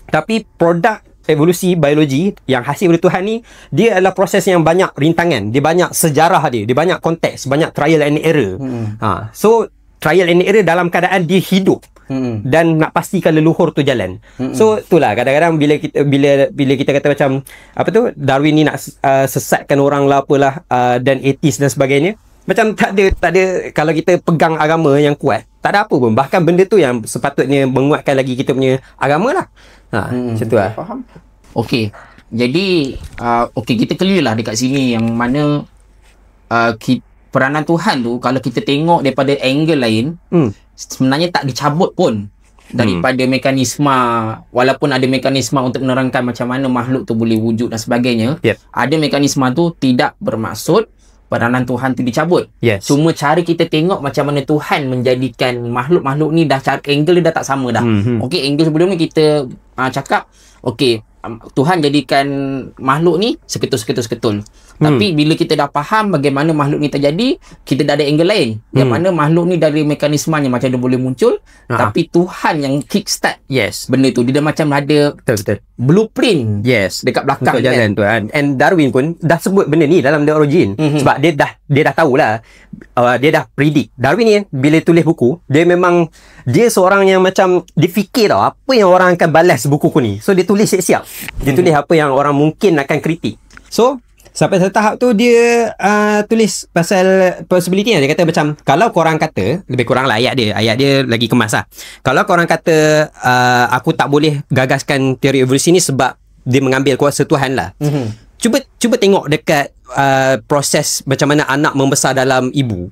Tapi produk evolusi biologi yang hasil oleh Tuhan ni, dia adalah proses yang banyak rintangan, dia banyak sejarah dia banyak konteks, banyak trial and error. So trial and error dalam keadaan dia hidup. Dan nak pastikan leluhur tu jalan. So itulah kadang-kadang bila kita kata macam apa tu, Darwin ni nak sesatkan orang lah apalah, dan atheist dan sebagainya, macam tak ada kalau kita pegang agama yang kuat, tak ada apa pun. Bahkan benda tu yang sepatutnya menguatkan lagi kita punya agama lah. Macam tu lah. Faham. Okey. Jadi kita clear lah dekat sini yang mana peranan Tuhan tu kalau kita tengok daripada angle lain, sebenarnya tak dicabut pun daripada mekanisme, walaupun ada mekanisme untuk menerangkan macam mana makhluk tu boleh wujud dan sebagainya. Ada mekanisme tu tidak bermaksud peranan Tuhan tu dicabut. Cuma cara kita tengok macam mana Tuhan menjadikan makhluk-makhluk ni dah angle dia dah tak sama dah. Okey, angle sebelum ni kita cakap Tuhan jadikan makhluk ni seketul. Tapi bila kita dah faham bagaimana makhluk ni terjadi, kita dah ada angle lain. Yang mana makhluk ni dari mekanismenya macam dia boleh muncul, tapi Tuhan yang kickstart benda tu. Dia dah macam ada blueprint dekat belakang untuk jalan tu kan. And Darwin pun dah sebut benda ni dalam The Origin. Sebab dia dah tahulah, dia dah predict. Darwin ni bila tulis buku, dia seorang yang macam dia fikir tau apa yang orang akan balas buku ni. So dia tulis siap-siap. Dia tulis apa yang orang mungkin akan kritik. So sampai satu tahap tu dia tulis pasal possibility. Dia kata macam kalau korang kata, lebih kurang lah ayat dia lagi kemas lah. Kalau korang kata aku tak boleh gagaskan teori evolusi ni sebab dia mengambil kuasa Tuhan lah. Cuba tengok dekat proses macam mana anak membesar dalam ibu.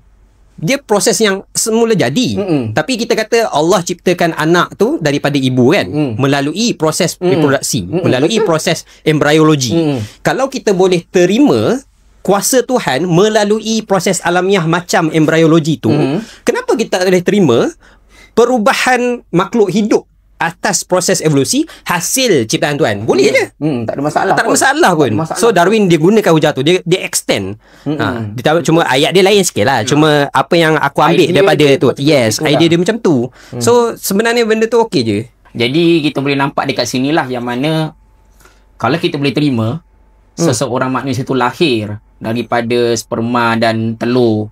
Dia proses yang semula jadi. Tapi kita kata Allah ciptakan anak tu daripada ibu kan, melalui proses reproduksi, melalui proses embriologi. Kalau kita boleh terima kuasa Tuhan melalui proses alamiah macam embriologi tu, kenapa kita tak boleh terima perubahan makhluk hidup atas proses evolusi hasil ciptaan Tuhan? Boleh je. Tak ada masalah. Tak ada masalah pun. So Darwin dia gunakan hujah tu, dia extend. Cuma ayat dia lain sikit lah. Cuma apa yang aku ambil idea daripada tu, idea dia macam tu. So sebenarnya benda tu okey je. Jadi kita boleh nampak dekat sinilah yang mana kalau kita boleh terima seseorang manusia tu lahir daripada sperma dan telur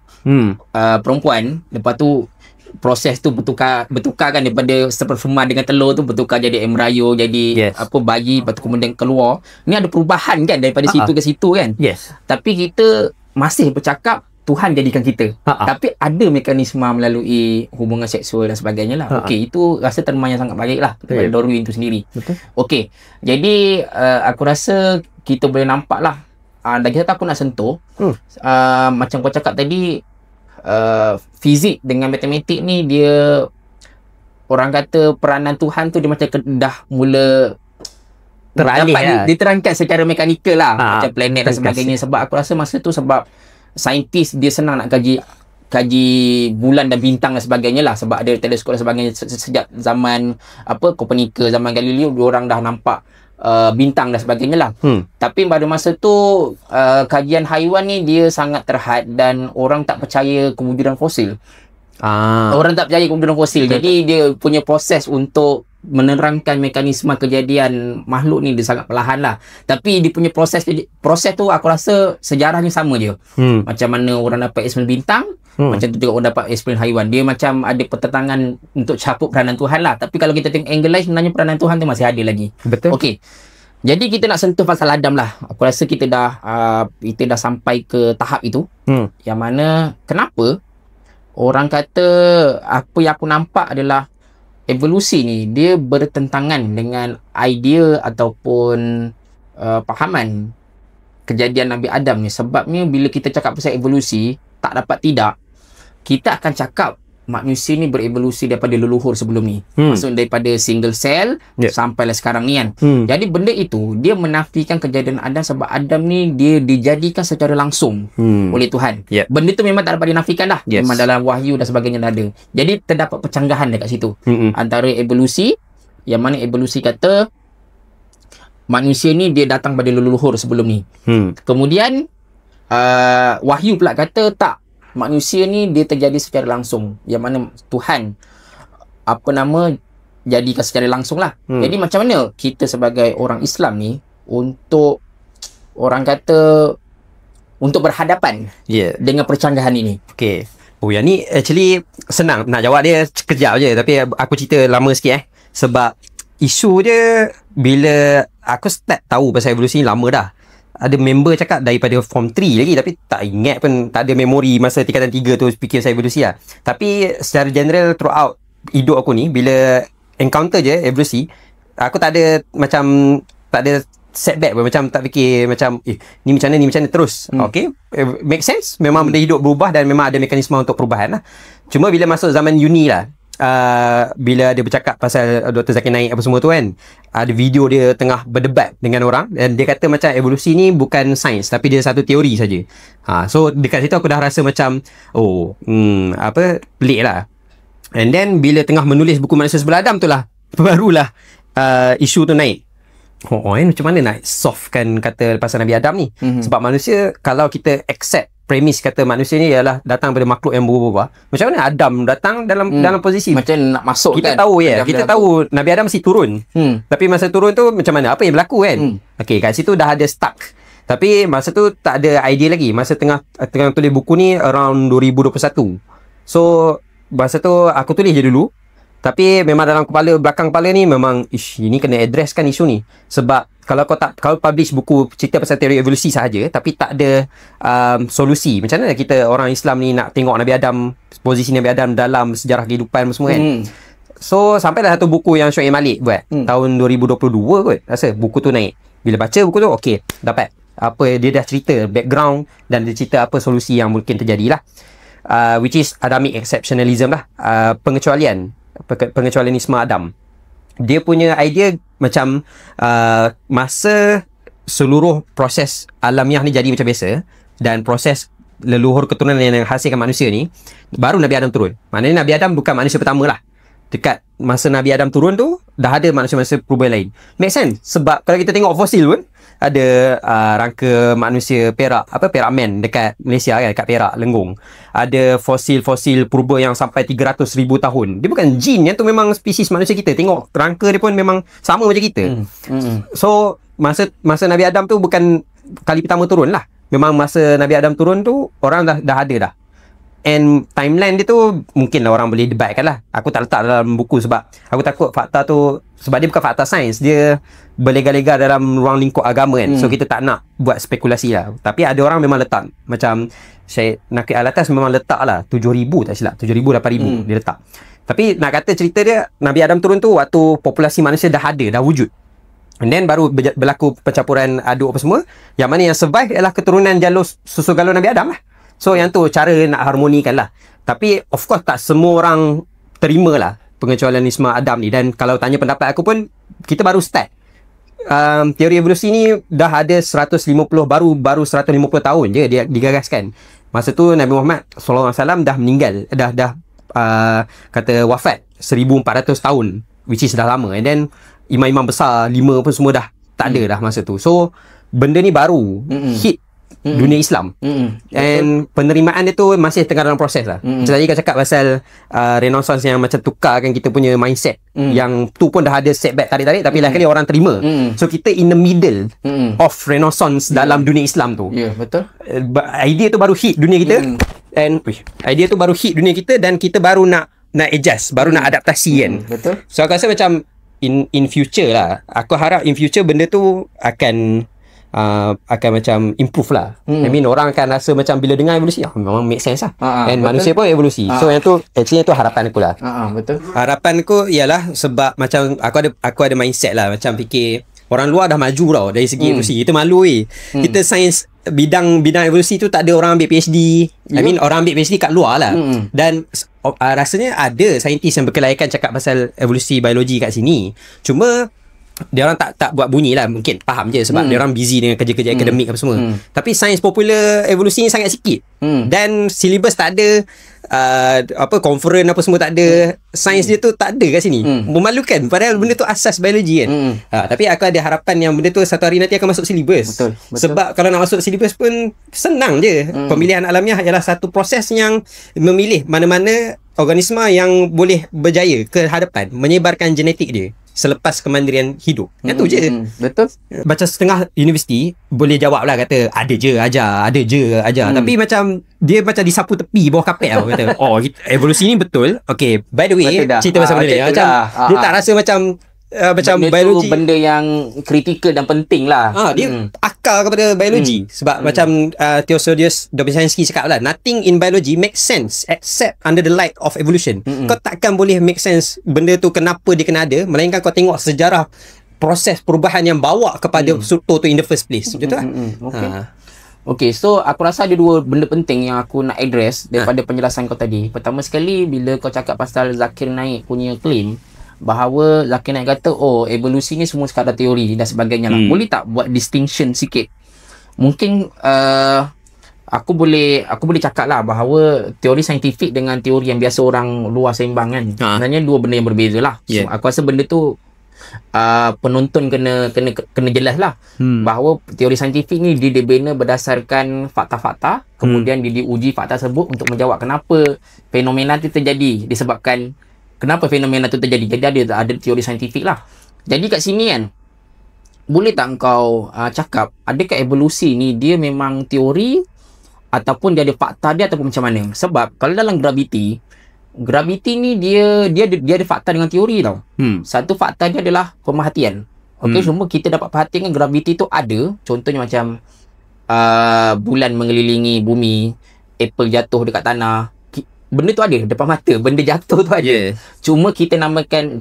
perempuan, lepas tu proses tu bertukar kan daripada sperma dengan telur tu bertukar jadi embryo, jadi bayi, lepas tu kemudian keluar. Ni ada perubahan kan daripada situ ke situ kan. Tapi kita masih bercakap Tuhan jadikan kita. Tapi ada mekanisme melalui hubungan seksual dan sebagainya lah. Okey, itu rasa terma yang sangat baik lah daripada Darwin tu sendiri. Okey, jadi aku rasa kita boleh nampak lah. Lagi satu aku nak sentuh, macam kau cakap tadi, fizik dengan matematik ni dia, orang kata peranan Tuhan tu dia macam dah mula teralih lah. Diterangkan secara mekanikal lah, macam planet dan sebagainya. Sebab aku rasa masa tu sebab saintis dia senang nak kaji bulan dan bintang dan sebagainya lah, sebab ada teleskop dan sebagainya. Sejak zaman Copernicus, zaman Galileo, diorang dah nampak bintang dan sebagainya lah. Tapi pada masa tu kajian haiwan ni dia sangat terhad dan orang tak percaya kewujudan fosil. Orang tak percaya kewujudan fosil. Jadi dia punya proses untuk menerangkan mekanisme kejadian makhluk ni dia sangat perlahan lah. Tapi dia punya proses tu aku rasa sejarahnya sama je. Macam mana orang dapat eksperimen bintang, macam tu juga orang dapat eksperimen haiwan. Dia macam ada pertentangan untuk cakup peranan Tuhan lah. Tapi kalau kita tengok angle lain, sebenarnya peranan Tuhan tu masih ada lagi. Betul. Okey, jadi kita nak sentuh pasal Adam lah. Aku rasa kita dah sampai ke tahap itu. Yang mana kenapa orang kata, apa yang aku nampak adalah evolusi ni dia bertentangan dengan idea ataupun pahaman kejadian Nabi Adam ni. Sebabnya bila kita cakap pasal evolusi, tak dapat tidak kita akan cakap manusia ni berevolusi daripada leluhur sebelum ni. Maksud daripada single cell sampailah sekarang ni kan. Jadi benda itu dia menafikan kejadian Adam, sebab Adam ni dia dijadikan secara langsung oleh Tuhan. Benda tu memang tak dapat dinafikan dah. Memang dalam wahyu dan sebagainya dah ada. Jadi terdapat percanggahan dekat situ antara evolusi, yang mana evolusi kata manusia ni dia datang pada leluhur sebelum ni. Kemudian wahyu pula kata tak, manusia ni dia terjadi secara langsung, yang mana Tuhan jadikan secara langsung lah. Jadi macam mana kita sebagai orang Islam ni untuk orang kata untuk berhadapan dengan percanggahan ini? Okey, Oh, yang ni actually senang nak jawab dia sekejap je, tapi aku cerita lama sikit sebab isu dia bila aku start tahu pasal evolusi ni lama dah. Ada member cakap daripada form 3 lagi, tapi tak ingat pun, tak ada memori masa tingkatan 3 tu fikir pasal evolusi lah. Tapi secara general throughout hidup aku ni, bila encounter je evolusi, aku tak ada macam, tak ada setback pun, macam tak fikir macam ni macam mana terus. Okay, make sense, memang benda hidup berubah dan memang ada mekanisme untuk perubahan lah. Cuma bila masuk zaman uni lah, bila dia bercakap pasal Dr. Zakir Naik apa semua tu kan, ada video dia tengah berdebat dengan orang dan dia kata macam evolusi ni bukan sains tapi dia satu teori saja. So dekat situ aku dah rasa macam pelik lah. And then bila tengah menulis buku Manusia Sebelah Adam tu lah, barulah isu tu naik. Macam mana nak softkan kata pasal Nabi Adam ni? Sebab manusia, kalau kita accept premis kata manusia ni ialah datang daripada makhluk yang berubah, macam mana Adam datang dalam posisi macam nak masuk kita kan? Tahu kita tahu Nabi Adam mesti turun. Tapi masa turun tu macam mana? Apa yang berlaku kan? Okey, kat situ dah ada stuck. Tapi masa tu tak ada idea lagi. Masa tengah tulis buku ni around 2021. So masa tu aku tulis je dulu. Tapi memang dalam belakang kepala ni memang ini kena addresskan isu ni. Sebab kalau kau publish buku cerita pasal teori evolusi sahaja tapi tak ada solusi, macam mana kita orang Islam ni nak tengok Nabi Adam, posisi Nabi Adam dalam sejarah kehidupan semua kan? So sampailah satu buku yang Syuaib Malik buat tahun 2022 kot rasa buku tu naik. Bila baca buku tu, okey, dapat apa dia dah cerita background dan dia cerita apa solusi yang mungkin terjadilah, which is Adamic exceptionalism lah, pengecualianisme Adam. Dia punya idea macam masa seluruh proses alamiah ni jadi macam biasa dan proses leluhur keturunan yang hasilkan manusia ni, baru Nabi Adam turun. Maknanya Nabi Adam bukan manusia pertama lah. Dekat masa Nabi Adam turun tu dah ada manusia-manusia purba lain. Make sense? Sebab kalau kita tengok fosil pun ada rangka manusia Perak, Perak Man dekat Malaysia kan, dekat Perak, Lenggong. Ada fosil-fosil purba yang sampai 300,000 tahun. Dia bukan jin, yang tu memang spesies manusia kita. Tengok rangka dia pun memang sama macam kita. So masa Nabi Adam tu bukan kali pertama turun lah. Memang masa Nabi Adam turun tu orang dah ada dah. And timeline dia tu mungkin lah orang boleh debatkan lah. Aku tak letak dalam buku sebab aku takut fakta tu, sebab dia bukan fakta sains, dia berlega-lega dalam ruang lingkup agama kan. So kita tak nak buat spekulasi lah. Tapi ada orang memang letak, macam Syed Naqi Alatas memang letak lah 7,000 tak silap, 7,000 8,000 dia letak. Tapi nak kata cerita dia, Nabi Adam turun tu waktu populasi manusia dah ada, dah wujud. And then baru berlaku pencampuran aduk apa semua. Yang mana yang survive ialah keturunan jalur susu galur Nabi Adam lah. So yang tu cara nak harmonikan lah. Tapi of course tak semua orang terima lah pengecualianisme Adam ni. Dan kalau tanya pendapat aku pun, kita baru start. Teori evolusi ni dah ada 150, baru 150 tahun je dia digagaskan. Masa tu Nabi Muhammad SAW dah meninggal, dah kata wafat 1400 tahun, which is dah lama. And then imam-imam besar 5 pun semua dah tak ada dah masa tu. So benda ni baru hit dunia Islam. And penerimaan dia tu masih tengah dalam proses lah. Macam tadi kau cakap pasal Renaissance yang macam tukarkan kita punya mindset. Yang tu pun dah ada setback tarik-tarik, tapi last kali orang terima. So kita in the middle of Renaissance dalam dunia Islam tu. Ya, betul. Idea tu baru hit dunia kita. And idea tu baru hit dunia kita dan kita baru nak adjust, baru nak adaptasi kan. Betul. So aku rasa macam in future lah, aku harap in future benda tu akan macam improve lah. I mean orang akan rasa macam bila dengar evolusi, memang make sense lah. And betul. Manusia pun evolusi. So yang tu actually itu harapan aku lah. Betul. Harapan aku ialah sebab macam aku ada mindset lah, macam fikir orang luar dah maju tau dari segi evolusi. Kita malu kita sains bidang evolusi tu tak ada orang ambil PhD. I mean orang ambil PhD kat luar lah. Dan rasanya ada saintis yang berkelayakan cakap pasal evolusi biologi kat sini. Cuma dia orang tak buat bunyi lah. Mungkin faham je sebab dia orang busy dengan kerja-kerja akademik apa semua. Tapi sains popular evolusi ni sangat sikit. Dan silibus tak ada, conference apa semua tak ada. Sains dia tu tak ada kat sini. Memalukan, padahal benda tu asas biologi kan. Tapi aku ada harapan yang benda tu satu hari nanti akan masuk silibus. Betul. Sebab kalau nak masuk silibus pun senang je. Pemilihan alamiah ialah satu proses yang memilih mana-mana organisma yang boleh berjaya ke hadapan menyebarkan genetik dia selepas kemandirian hidup. Yang tu je. Betul. Macam setengah universiti boleh jawab lah, kata ada je ajar. Tapi macam dia macam disapu tepi bawah kapet tau. Kata evolusi ni betul. Okay, by the way, cerita pasal benda ni macam dia tak rasa macam benda biologi tu benda yang kritikal dan penting lah. Dia akar kepada biologi. Sebab macam Theodoros Dostoevsky cakap lah, nothing in biology makes sense except under the light of evolution. Kau takkan boleh make sense benda tu kenapa dia kena ada, melainkan kau tengok sejarah proses perubahan yang bawa kepada struktur tu in the first place. Betul tak? Okay, so aku rasa ada dua benda penting yang aku nak address daripada penjelasan kau tadi. Pertama sekali, bila kau cakap pasal Zakir Naik punya claim bahawa Zakir Naik kata evolusi ni semua sekadar teori dan sebagainya lah. Boleh tak buat distinction sikit? Mungkin aku boleh cakap lah bahawa teori saintifik dengan teori yang biasa orang luar sembang kan, sebenarnya dua benda yang berbeza lah. So aku rasa benda tu penonton kena jelas lah bahawa teori saintifik ni dia dibina berdasarkan fakta-fakta, kemudian dia diuji fakta tersebut untuk menjawab kenapa fenomena tu terjadi, disebabkan kenapa fenomena tu terjadi. Jadi ada teori saintifik lah. Jadi kat sini kan, boleh tak kau cakap adakah evolusi ni dia memang teori ataupun dia ada fakta dia ataupun macam mana? Sebab kalau dalam graviti ni dia ada fakta dengan teori tau. Satu fakta dia adalah pemerhatian. Okey, cuma kita dapat perhatikan graviti tu ada. Contohnya macam bulan mengelilingi bumi, apple jatuh dekat tanah. Benda tu ada depan mata, benda jatuh tu ada. Cuma kita namakan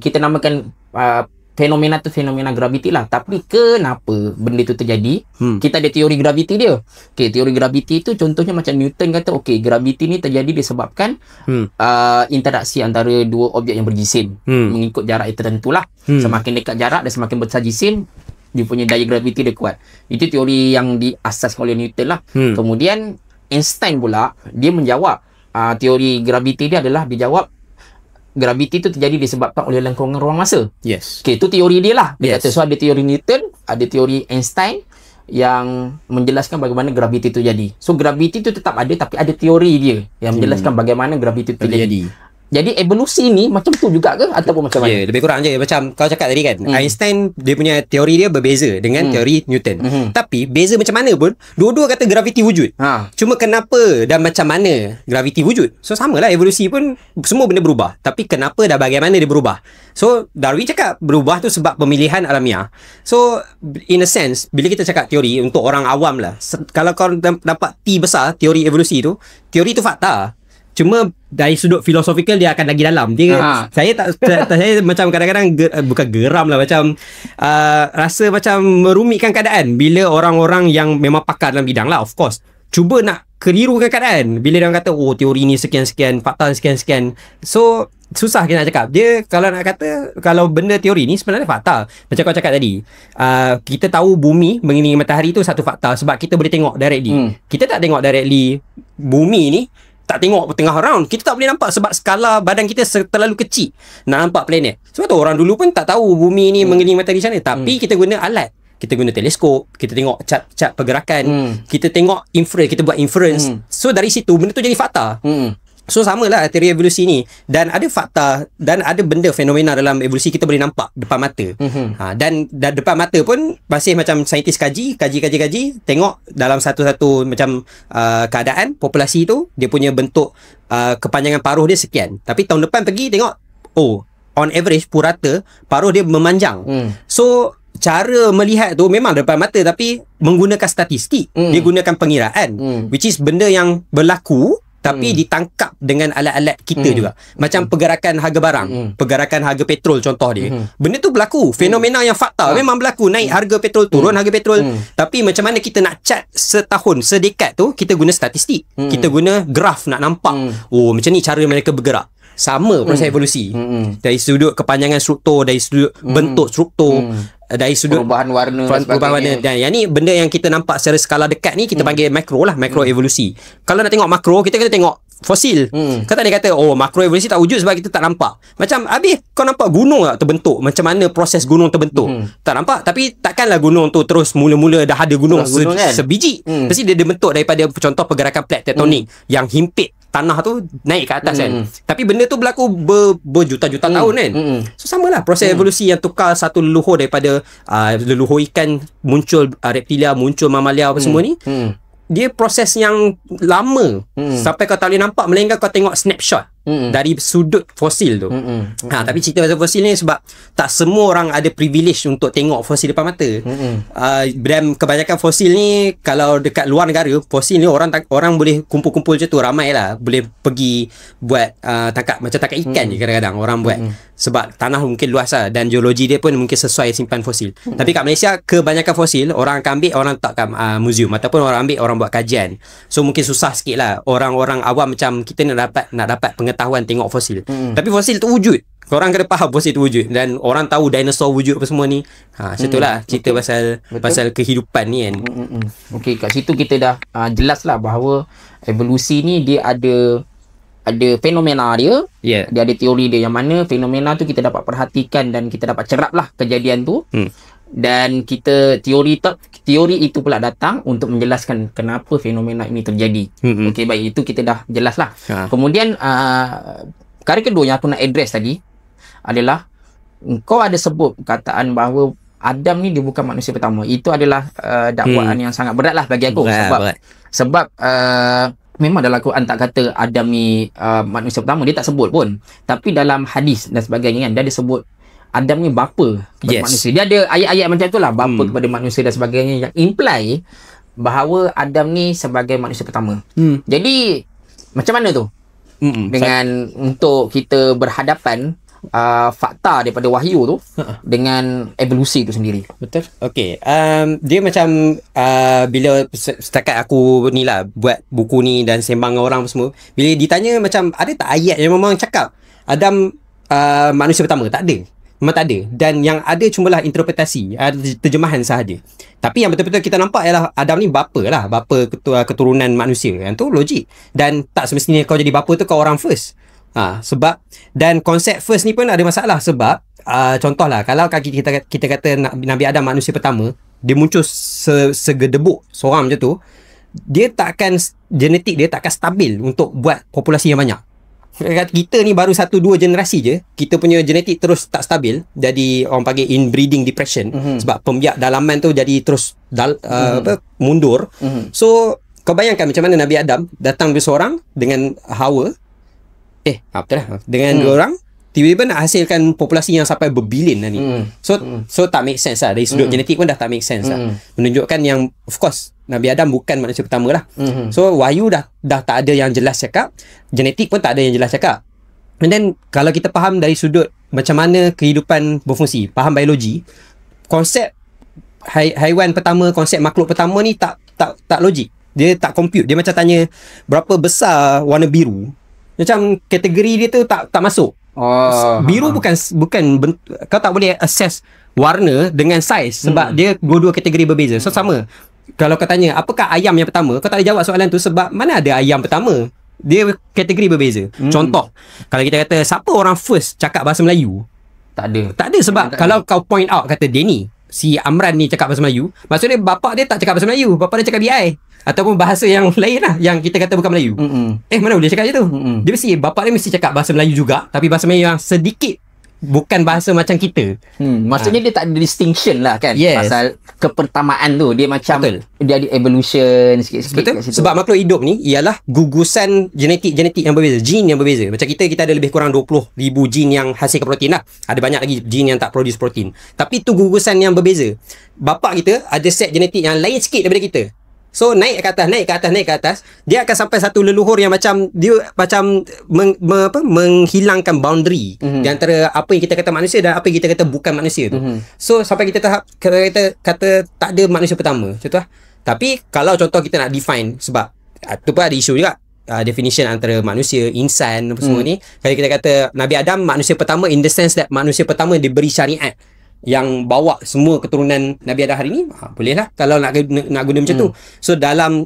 fenomena tu fenomena graviti lah. Tapi kenapa benda tu terjadi? Kita ada teori graviti dia. Okey, teori graviti tu contohnya macam Newton kata, okey, graviti ni terjadi disebabkan interaksi antara dua objek yang berjisim mengikut jarak yang tertentu lah. Semakin dekat jarak dan semakin besar jisim, dia punya daya graviti dia kuat. Itu teori yang diasaskan oleh Newton lah. Kemudian Einstein pula dia menjawab teori graviti dia adalah dijawab graviti tu terjadi disebabkan oleh lengkungan ruang masa. Okey, itu teori dia lah. Dia kata, so ada teori Newton, ada teori Einstein yang menjelaskan bagaimana graviti tu jadi. So graviti tu tetap ada, tapi ada teori dia yang menjelaskan bagaimana graviti tu terjadi. Jadi evolusi ni macam tu juga ke ataupun macam mana? Lebih kurang je macam kau cakap tadi kan. Einstein dia punya teori dia berbeza dengan teori Newton. Tapi beza macam mana pun, dua-dua kata graviti wujud. Cuma kenapa dan macam mana graviti wujud? So samalah evolusi pun, semua benda berubah. Tapi kenapa dan bagaimana dia berubah? So Darwin cakap berubah tu sebab pemilihan alamiah. So in a sense, bila kita cakap teori untuk orang awam lah, kalau kau nampak T besar teori evolusi tu, teori tu fakta. Cuma dari sudut filosofikal dia akan lagi dalam. Saya saya macam kadang-kadang bukan geram lah, macam rasa macam merumitkan keadaan bila orang-orang yang memang pakar dalam bidang lah, of course, cuba nak kelirukan keadaan bila dia kata teori ni sekian-sekian, fakta sekian-sekian. So susah kita nak cakap. Dia kalau nak kata kalau benda teori ni sebenarnya fakta. Macam kau cakap tadi, kita tahu bumi mengelilingi matahari tu satu fakta sebab kita boleh tengok directly. Kita tak tengok directly bumi ni, tak tengok tengah round, kita tak boleh nampak sebab skala badan kita terlalu kecil nak nampak planet. Sebab tu orang dulu pun tak tahu bumi ni mengelilingi matahari macam mana. Tapi kita guna alat, kita guna teleskop, kita tengok cat pergerakan, kita tengok kita buat inference. So dari situ benda tu jadi fakta. So samalah teori evolusi ni, dan ada fakta dan ada benda fenomena dalam evolusi kita boleh nampak depan mata. Dan depan mata pun masih macam saintis kaji, tengok dalam satu-satu macam keadaan populasi tu dia punya bentuk kepanjangan paruh dia sekian. Tapi tahun depan pergi tengok, on average purata paruh dia memanjang. So cara melihat tu memang depan mata tapi menggunakan statistik. Dia gunakan pengiraan, which is benda yang berlaku tapi ditangkap dengan alat-alat kita juga. Macam pergerakan harga barang, pergerakan harga petrol contoh dia. Benda tu berlaku, fenomena yang fakta memang berlaku. Naik harga petrol, turun harga petrol. Tapi macam mana kita nak cat setahun, sedekad tu, kita guna statistik. Kita guna graf nak nampak, macam ni cara mereka bergerak. Sama proses evolusi. Dari sudut kepanjangan struktur, dari sudut bentuk struktur, dari sudut perubahan warna dan yang ni benda yang kita nampak secara skala dekat ni kita panggil makro lah, makro evolusi. Kalau nak tengok makro, kita kena tengok fosil. Kau tak boleh kata makro evolusi tak wujud sebab kita tak nampak. Macam habis kau nampak gunung tak terbentuk, macam mana proses gunung terbentuk, tak nampak. Tapi takkanlah gunung tu terus mula-mula dah ada gunung sebiji. Mesti dia dibentuk daripada contoh pergerakan plate tektonik yang himpit tanah tu naik ke atas kan. Tapi benda tu berlaku berjuta-juta tahun kan. So samalah proses evolusi yang tukar satu leluhur daripada leluhur ikan muncul reptilia, muncul mamalia apa semua ni. Dia proses yang lama sampai kau tak boleh nampak melainkan kau tengok snapshot dari sudut fosil tu. Tapi cerita pasal fosil ni sebab tak semua orang ada privilege untuk tengok fosil depan mata. Dan kebanyakan fosil ni kalau dekat luar negara, fosil ni orang boleh kumpul-kumpul macam tu, ramai lah. Boleh pergi buat tangkap ikan je kadang-kadang orang buat. Sebab tanah mungkin luas lah dan geologi dia pun mungkin sesuai simpan fosil. Tapi kat Malaysia kebanyakan fosil orang akan ambil, orang letak kat museum ataupun orang ambil, orang buat kajian. So mungkin susah sikit lah orang-orang awam macam kita nak dapat pengetahuan tengok fosil. Tapi fosil tu wujud. Korang kena faham fosil tu wujud. Dan orang tahu dinosaur wujud apa semua ni. Macam tu lah cerita pasal kehidupan ni kan. Okey, kat situ kita dah jelas lah bahawa evolusi ni dia ada fenomena dia. Dia ada teori dia, yang mana fenomena tu kita dapat perhatikan dan kita dapat cerap lah kejadian tu. Dan kita teori itu pula datang untuk menjelaskan kenapa fenomena ini terjadi. Okey, baik, itu kita dah jelas lah. Kemudian perkara kedua yang aku nak address tadi adalah kau ada sebut perkataan bahawa Adam ni dia bukan manusia pertama. Itu adalah dakwaan yang sangat berat lah bagi aku. Sebab memang dalam Quran tak kata Adam ni manusia pertama, dia tak sebut pun. Tapi dalam hadis dan sebagainya kan, dia ada sebut Adam ni bapa kepada manusia. Dia ada ayat-ayat macam tu lah, bapa kepada manusia dan sebagainya, yang imply bahawa Adam ni sebagai manusia pertama. Jadi macam mana tu dengan untuk kita berhadapan fakta daripada wahyu tu dengan evolusi tu sendiri? Betul. Okey. Dia macam bila setakat aku ni lah buat buku ni dan sembang dengan orang semua, bila ditanya macam ada tak ayat yang memang cakap Adam manusia pertama? Tak ada. Memang tak ada. Dan yang ada cumalah interpretasi, terjemahan sahaja. Tapi yang betul-betul kita nampak ialah Adam ni bapa lah, bapa keturunan manusia. Yang tu logik. Dan tak semestinya kau jadi bapa tu kau orang first. Sebab dan konsep first ni pun ada masalah sebab contohlah kalau kita kata Nabi Adam manusia pertama, dia muncul segedebuk seorang macam tu, dia takkan genetik dia takkan stabil untuk buat populasi yang banyak. Kita ni baru 1-2 generasi je, kita punya genetik terus tak stabil, jadi orang panggil inbreeding depression. Sebab pembiak dalaman tu jadi terus mundur. So kau bayangkan macam mana Nabi Adam datang berseorang dengan Hawa, betul lah, dengan dua orang tiba-tiba nak hasilkan populasi yang sampai berbilion lah ni. So tak make sense lah. Dari sudut genetik pun dah tak make sense lah. Menunjukkan yang of course Nabi Adam bukan manusia pertama lah. So wahyu dah tak ada yang jelas cakap, genetik pun tak ada yang jelas cakap. And then kalau kita faham dari sudut macam mana kehidupan berfungsi, faham biologi, konsep haiwan pertama, konsep makhluk pertama ni tak logik. Dia tak compute. Dia macam tanya berapa besar warna biru, macam kategori dia tu tak masuk. Biru bukan kau tak boleh assess warna dengan saiz sebab dia dua-dua kategori berbeza. So sama, kalau kau tanya apakah ayam yang pertama, kau tak boleh jawab soalan tu sebab mana ada ayam pertama, dia kategori berbeza. Contoh, kalau kita kata siapa orang first cakap bahasa Melayu, tak ada sebab kalau kau point out kata Denny, si Amran ni cakap bahasa Melayu, maksudnya bapak dia tak cakap bahasa Melayu, bapak dia cakap BI ataupun bahasa yang lain lah yang kita kata bukan Melayu. Mana boleh cakap je tu. Dia mesti, bapak dia mesti cakap bahasa Melayu juga, tapi bahasa Melayu yang sedikit bukan bahasa macam kita. Maksudnya dia tak ada distinction lah kan. Pasal kepertamaan tu dia macam dia ada evolution sikit-sikit kat situ. Sebab makhluk hidup ni ialah gugusan genetik yang berbeza, gene yang berbeza. Macam kita ada lebih kurang 20,000 gene yang hasilkan protein lah. Ada banyak lagi gene yang tak produce protein. Tapi tu gugusan yang berbeza. Bapak kita ada set genetik yang lain sikit daripada kita. So naik ke atas, dia akan sampai satu leluhur yang macam dia macam menghilangkan boundary di antara apa yang kita kata manusia dan apa yang kita kata bukan manusia tu. So sampai kita tahap kita kata tak ada manusia pertama, macam tu lah. Tapi kalau contoh kita nak define, sebab tu pun ada isu juga, definition antara manusia, insan apa semua ni. Kalau kita kata Nabi Adam manusia pertama in the sense that manusia pertama diberi syariat yang bawa semua keturunan Nabi Adam hari ni, boleh lah kalau nak guna macam tu. So dalam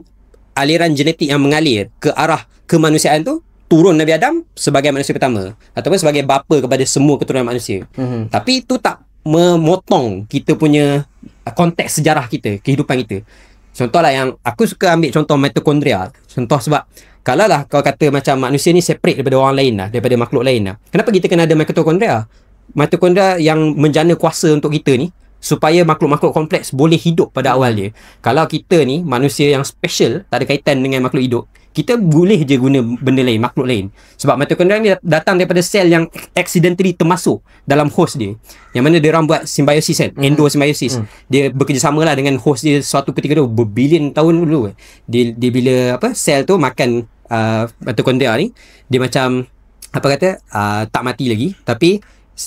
aliran genetik yang mengalir ke arah kemanusiaan tu, turun Nabi Adam sebagai manusia pertama ataupun sebagai bapa kepada semua keturunan manusia. Tapi itu tak memotong kita punya konteks sejarah kita, kehidupan kita. Contoh lah yang aku suka ambil contoh mitokondria. Contoh sebab kalau lah kau kata macam manusia ni separate daripada orang lain lah, daripada makhluk lain lah. Kenapa kita kena ada mitokondria? Mitokondria yang menjana kuasa untuk kita ni supaya makhluk-makhluk kompleks boleh hidup pada awal dia. Kalau kita ni manusia yang special, tak ada kaitan dengan makhluk hidup, kita boleh je guna benda lain, makhluk lain. Sebab mitokondria ni datang daripada sel yang accidentally termasuk dalam host dia. Yang mana dia orang buat simbiosis kan, endosimbiosis. Dia bekerjasama lah dengan host dia suatu ketika tu, berbilion tahun dulu. Dia bila sel tu makan mitokondria ni, dia macam tak mati lagi, tapi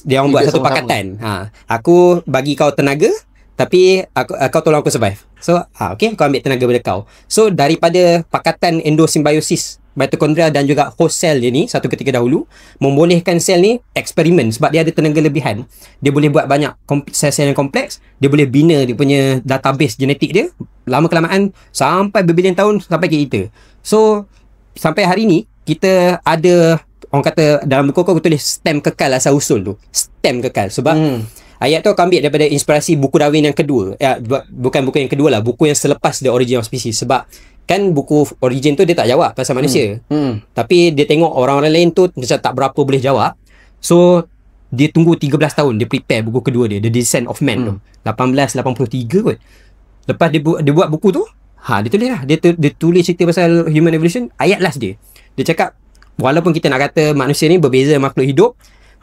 dia orang buat satu pakatan. Aku bagi kau tenaga, tapi kau tolong aku survive. So, okay, kau ambil tenaga pada kau. So, daripada pakatan endosimbiosis mitokondria dan juga host sel dia ni, satu ketika dahulu, membolehkan sel ni eksperimen sebab dia ada tenaga lebihan. Dia boleh buat banyak sel-sel yang kompleks, dia boleh bina dia punya database genetik dia, lama-kelamaan sampai berbilion tahun sampai ke kita. So, sampai hari ni, kita ada orang kata dalam buku aku tulis stem kekal asal usul tu. Stem kekal. Sebab ayat tu aku ambil daripada inspirasi buku Darwin yang kedua. Bukan buku yang kedua lah. Buku yang selepas The Origin of Species. Sebab kan buku Origin tu dia tak jawab pasal manusia. Tapi dia tengok orang-orang lain tu macam tak berapa boleh jawab. So, dia tunggu 13 tahun. Dia prepare buku kedua dia. The Descent of Man tu. 1883 kot. Lepas dia buat buku tu, dia tulis lah. Dia tulis cerita pasal human evolution. Ayat last dia. Dia cakap, walaupun kita nak kata manusia ni berbeza makhluk hidup,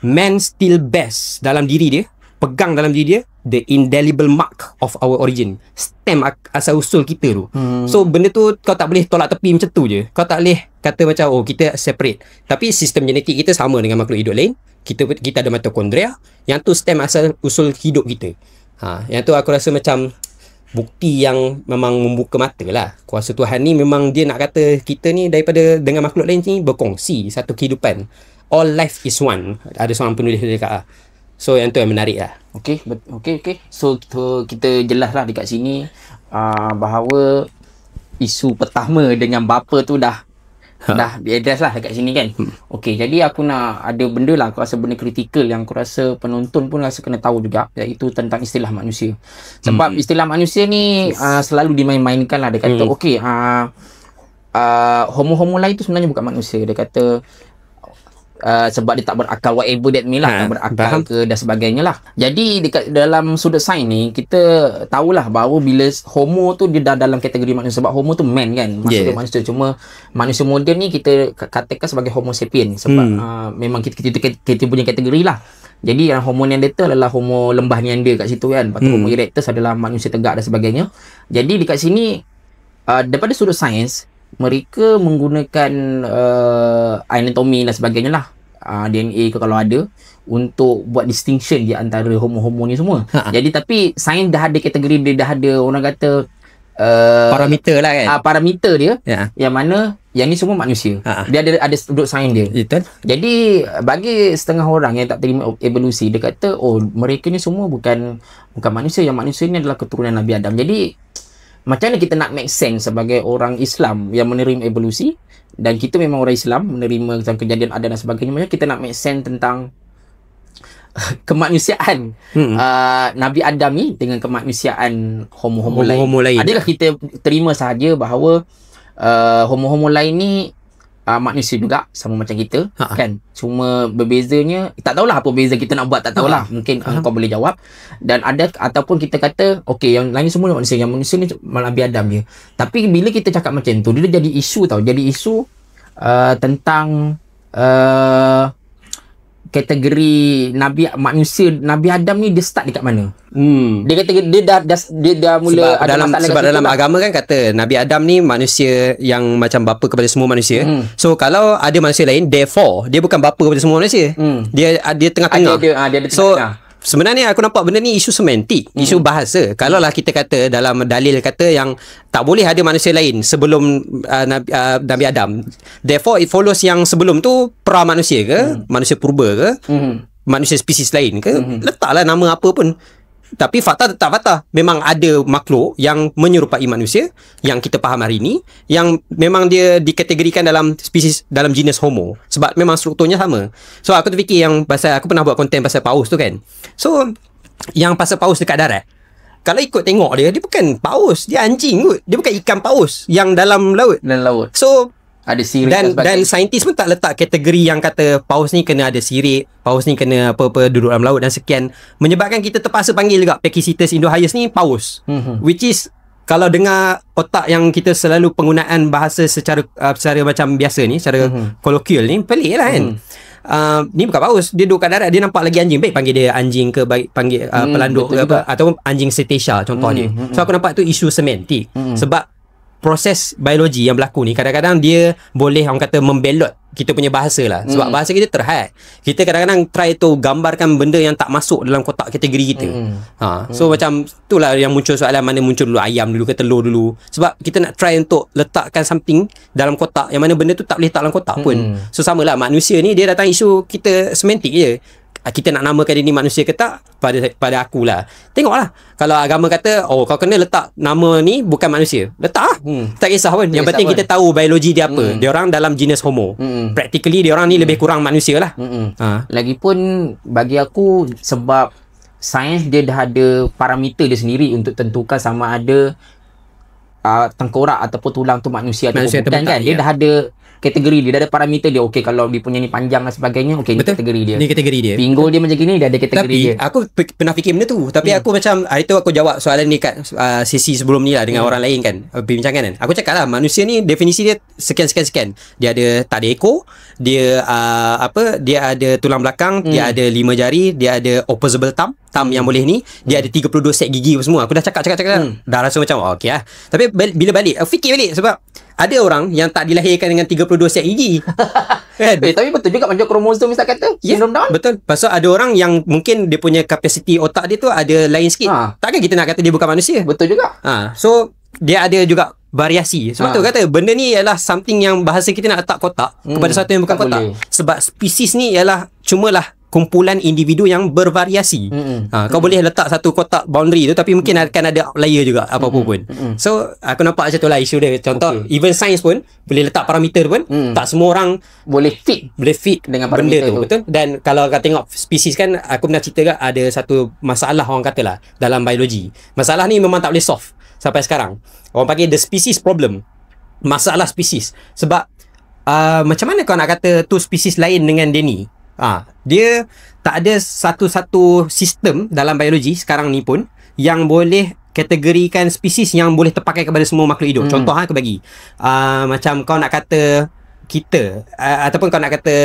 man still best dalam diri dia, pegang dalam diri dia, the indelible mark of our origin. Stem asal usul kita tu. So, benda tu kau tak boleh tolak tepi macam tu je. Kau tak boleh kata macam, kita separate. Tapi sistem genetik kita sama dengan makhluk hidup lain. Kita ada mitokondria. Yang tu stem asal usul hidup kita. Yang tu aku rasa macam bukti yang memang membuka mata lah. Kuasa Tuhan ni memang dia nak kata kita ni daripada dengan makhluk lain ni berkongsi satu kehidupan. All life is one. Ada seorang penulis dia cakap. So yang tu yang menarik lah. Okay. So kita jelas lah dekat sini bahawa isu pertama dengan bapa tu dah diadres lah dekat sini kan. Okey, jadi aku nak ada benda lah, aku rasa benda kritikal yang aku rasa penonton pun rasa kena tahu juga, iaitu tentang istilah manusia. Sebab istilah manusia ni selalu dimain-mainkan lah. Dia kata okey, homo-homo lain tu sebenarnya bukan manusia. Dia kata sebab dia tak berakal, whatever that mean lah, tak berakal ke dan sebagainya lah. Jadi dekat dalam sudut sains ni, kita tahulah bahawa bila homo tu dia dah dalam kategori manusia. Sebab homo tu man kan, maksudnya manusia. Cuma manusia moden ni kita katakan sebagai homo sapien. Sebab memang kita punya kategori lah. Jadi yang homo neanderthal adalah homo lembah Neander kat situ kan. Lepas tu homo erectus adalah manusia tegak dan sebagainya. Jadi dekat sini daripada sudut sains, mereka menggunakan anatomi dan sebagainya lah, DNA ke kalau ada, untuk buat distinction di antara homo-homo ni semua. Jadi tapi sains dah ada kategori dia, dah ada orang kata parameter lah kan. Parameter dia yang mana yang ni semua manusia. Dia ada sudut sains dia. Betul. Jadi bagi setengah orang yang tak terima evolusi, dia kata mereka ni semua bukan manusia. Yang manusia ni adalah keturunan Nabi Adam. Jadi macam mana kita nak make sense sebagai orang Islam yang menerima evolusi, dan kita memang orang Islam menerima kejadian Adam dan sebagainya, macam kita nak make sense tentang kemanusiaan Nabi Adam ni dengan kemanusiaan homo-homo lain. Adakah kita terima sahaja bahawa homo-homo lain ni manusia juga sama macam kita kan, cuma berbezanya tak tahulah apa beza kita nak buat, tak tahulah. Mungkin kau boleh jawab. Dan ada ataupun kita kata okey yang lain semua manusia, yang manusia ni Nabi Adam je. Tapi bila kita cakap macam tu, dia jadi isu tau, jadi isu tentang kategori Nabi Adam ni dia start dekat mana? Dia kata dia dah mula sebab dalam agama kan kata Nabi Adam ni manusia yang macam bapa kepada semua manusia. So kalau ada manusia lain, therefore dia bukan bapa kepada semua manusia. Dia tengah-tengah. Dia ada tengah-tengah. Sebenarnya aku nampak benda ni isu semantik, isu bahasa. Kalau lah kita kata dalam dalil kata yang tak boleh ada manusia lain sebelum Nabi Adam. Therefore it follows yang sebelum tu pra manusia ke, manusia purba ke, manusia spesies lain ke, letaklah nama apa pun. Tapi fakta tetap fakta. Memang ada makhluk yang menyerupai manusia yang kita faham hari ni, yang memang dia dikategorikan dalam spesies, dalam jenis homo. Sebab memang strukturnya sama. So aku terfikir yang pasal, aku pernah buat konten pasal paus tu kan. So yang pasal paus dekat darat, kalau ikut tengok dia bukan paus, dia anjing kot. Dia bukan ikan paus yang dalam laut. So ada sirip dan saintis pun tak letak kategori yang kata paus ni kena ada sirip, paus ni kena apa-apa duduk dalam laut dan sekian, menyebabkan kita terpaksa panggil juga Pachycetus Indo-Hyus ni paus. Which is kalau dengar otak yang kita selalu penggunaan bahasa secara macam biasa ni, secara kolokvial ni, pelik lah kan. Ni bukan paus, dia duduk kat darat, dia nampak lagi anjing, baik panggil dia anjing ke, baik panggil pelanduk ke apa, ataupun anjing cetacea contoh dia. So aku nampak tu isu semantik. Sebab proses biologi yang berlaku ni kadang-kadang dia boleh orang kata membelot kita punya bahasa lah. Sebab bahasa kita terhad. Kita kadang-kadang try tu gambarkan benda yang tak masuk dalam kotak kategori kita. So macam itulah yang muncul soalan, mana muncul dulu, ayam dulu ke telur dulu. Sebab kita nak try untuk letakkan something dalam kotak yang mana benda tu tak boleh letak dalam kotak pun. So samalah manusia ni, dia datang isu kita semantik je. Kita nak namakan dia ni manusia ke tak, pada akulah. Tengoklah. Kalau agama kata, oh kau kena letak nama ni bukan manusia, letak lah. Tak kisah pun. Yang penting kita tahu biologi dia apa. Dia orang dalam jenis homo. Practically dia orang ni lebih kurang manusia lah. Lagipun bagi aku, sebab sains dia dah ada parameter dia sendiri untuk tentukan sama ada tengkorak ataupun tulang tu manusia atau bukan kan. Dia dah ada kategori dia, dah ada parameter dia. Okey, kalau dia punya ni panjang dan sebagainya, okey, ni kategori dia. Ni kategori dia. Pinggul dia macam gini, dia ada kategori dia. Tapi aku pernah fikir benda tu. Tapi aku macam hari tu aku jawab soalan ni kat sesi sebelum ni lah dengan orang lain kan, perbincangan kan. Aku cakap lah, manusia ni definisi dia sekian. Dia ada, tak ada ekor, dia dia ada tulang belakang, dia ada 5 jari, dia ada opposable thumb yang boleh ni, dia ada 32 set gigi semua. Aku dah cakap dah rasa macam okey lah. Tapi bila balik aku fikir balik, sebab ada orang yang tak dilahirkan dengan 32 set gigi. Kan? Tapi betul juga macam kromosom misal kata, syndrome Down. Betul. Pasal ada orang yang mungkin dia punya kapasiti otak dia tu ada lain sikit. Takkan kita nak kata dia bukan manusia. Betul juga. So dia ada juga variasi. Sebab tu kata benda ni ialah something yang bahasa kita nak letak kotak kepada satu yang bukan kotak. Sebab spesies ni ialah cumalah kumpulan individu yang bervariasi. Kau boleh letak satu kotak boundary tu, tapi mungkin akan ada outlier juga apa-apa pun. So aku nampak macam tu lah isu dia. Contoh even science pun boleh letak parameter pun, tak semua orang boleh fit dengan parameter tu. Betul. Dan kalau kau tengok spesies kan, aku pernah cerita kan, ada satu masalah orang kata lah dalam biologi. Masalah ni memang tak boleh solve sampai sekarang. Orang panggil the species problem. Masalah spesies. Sebab macam mana kau nak kata tu spesies lain dengan dia ni? Dia tak ada satu-satu sistem dalam biologi sekarang ni pun yang boleh kategorikan spesies yang boleh terpakai kepada semua makhluk hidup. Contoh aku bagi, macam kau nak kata kita, ataupun kau nak kata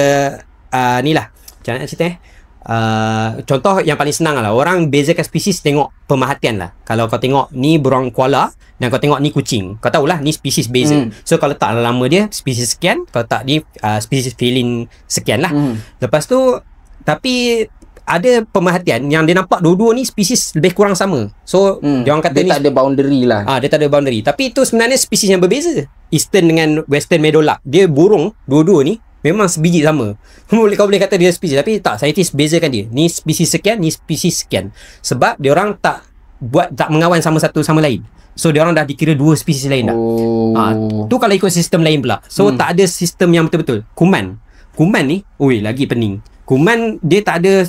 ni lah, macam mana nak cerita contoh yang paling senang lah, orang bezakan spesies tengok pemerhatian lah. Kalau kau tengok ni beruang koala dan kau tengok ni kucing, kau tahulah ni spesies beza. So kalau letak nama dia spesies sekian, kalau tak ni spesies felin sekian lah. Lepas tu, tapi ada pemerhatian yang dia nampak dua-dua ni spesies lebih kurang sama. So dia orang kata dia ni tak ada boundary lah. Dia tak ada boundary. Tapi itu sebenarnya spesies yang berbeza. Eastern dengan Western meadowlark, dia burung dua-dua ni memang sebiji sama. Kau boleh kata dia spesies, tapi tak, saintis bezakan dia. Ni spesies sekian, ni spesies sekian. Sebab dia orang tak mengawan sama satu sama lain. So dia orang dah dikira dua spesies lain dah. Tu kalau ikut sistem lain pula. So tak ada sistem yang betul-betul. Kuman ni, lagi pening. Kuman dia tak ada,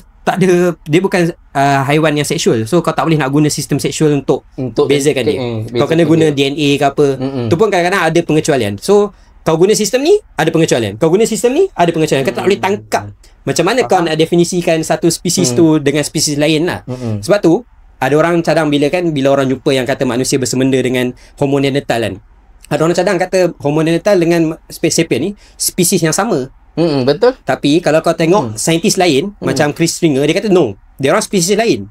dia bukan haiwan yang seksual. So kau tak boleh nak guna sistem seksual untuk bezakan dia. Kau kena guna DNA ke apa. Tu pun kadang-kadang ada pengecualian. So kau guna sistem ni, ada pengecualian. Kau guna sistem ni, ada pengecualian. Kau tak boleh tangkap macam mana kau nak definisikan satu spesies tu dengan spesies lain lah. Sebab tu ada orang cadang bila orang jumpa yang kata manusia bersemenda dengan Homo neanderthal kan. Ada orang cadang kata Homo neanderthal dengan sapien ni spesies yang sama. Betul. Tapi kalau kau tengok saintis lain macam Chris Stringer, dia kata no, dia orang spesies lain.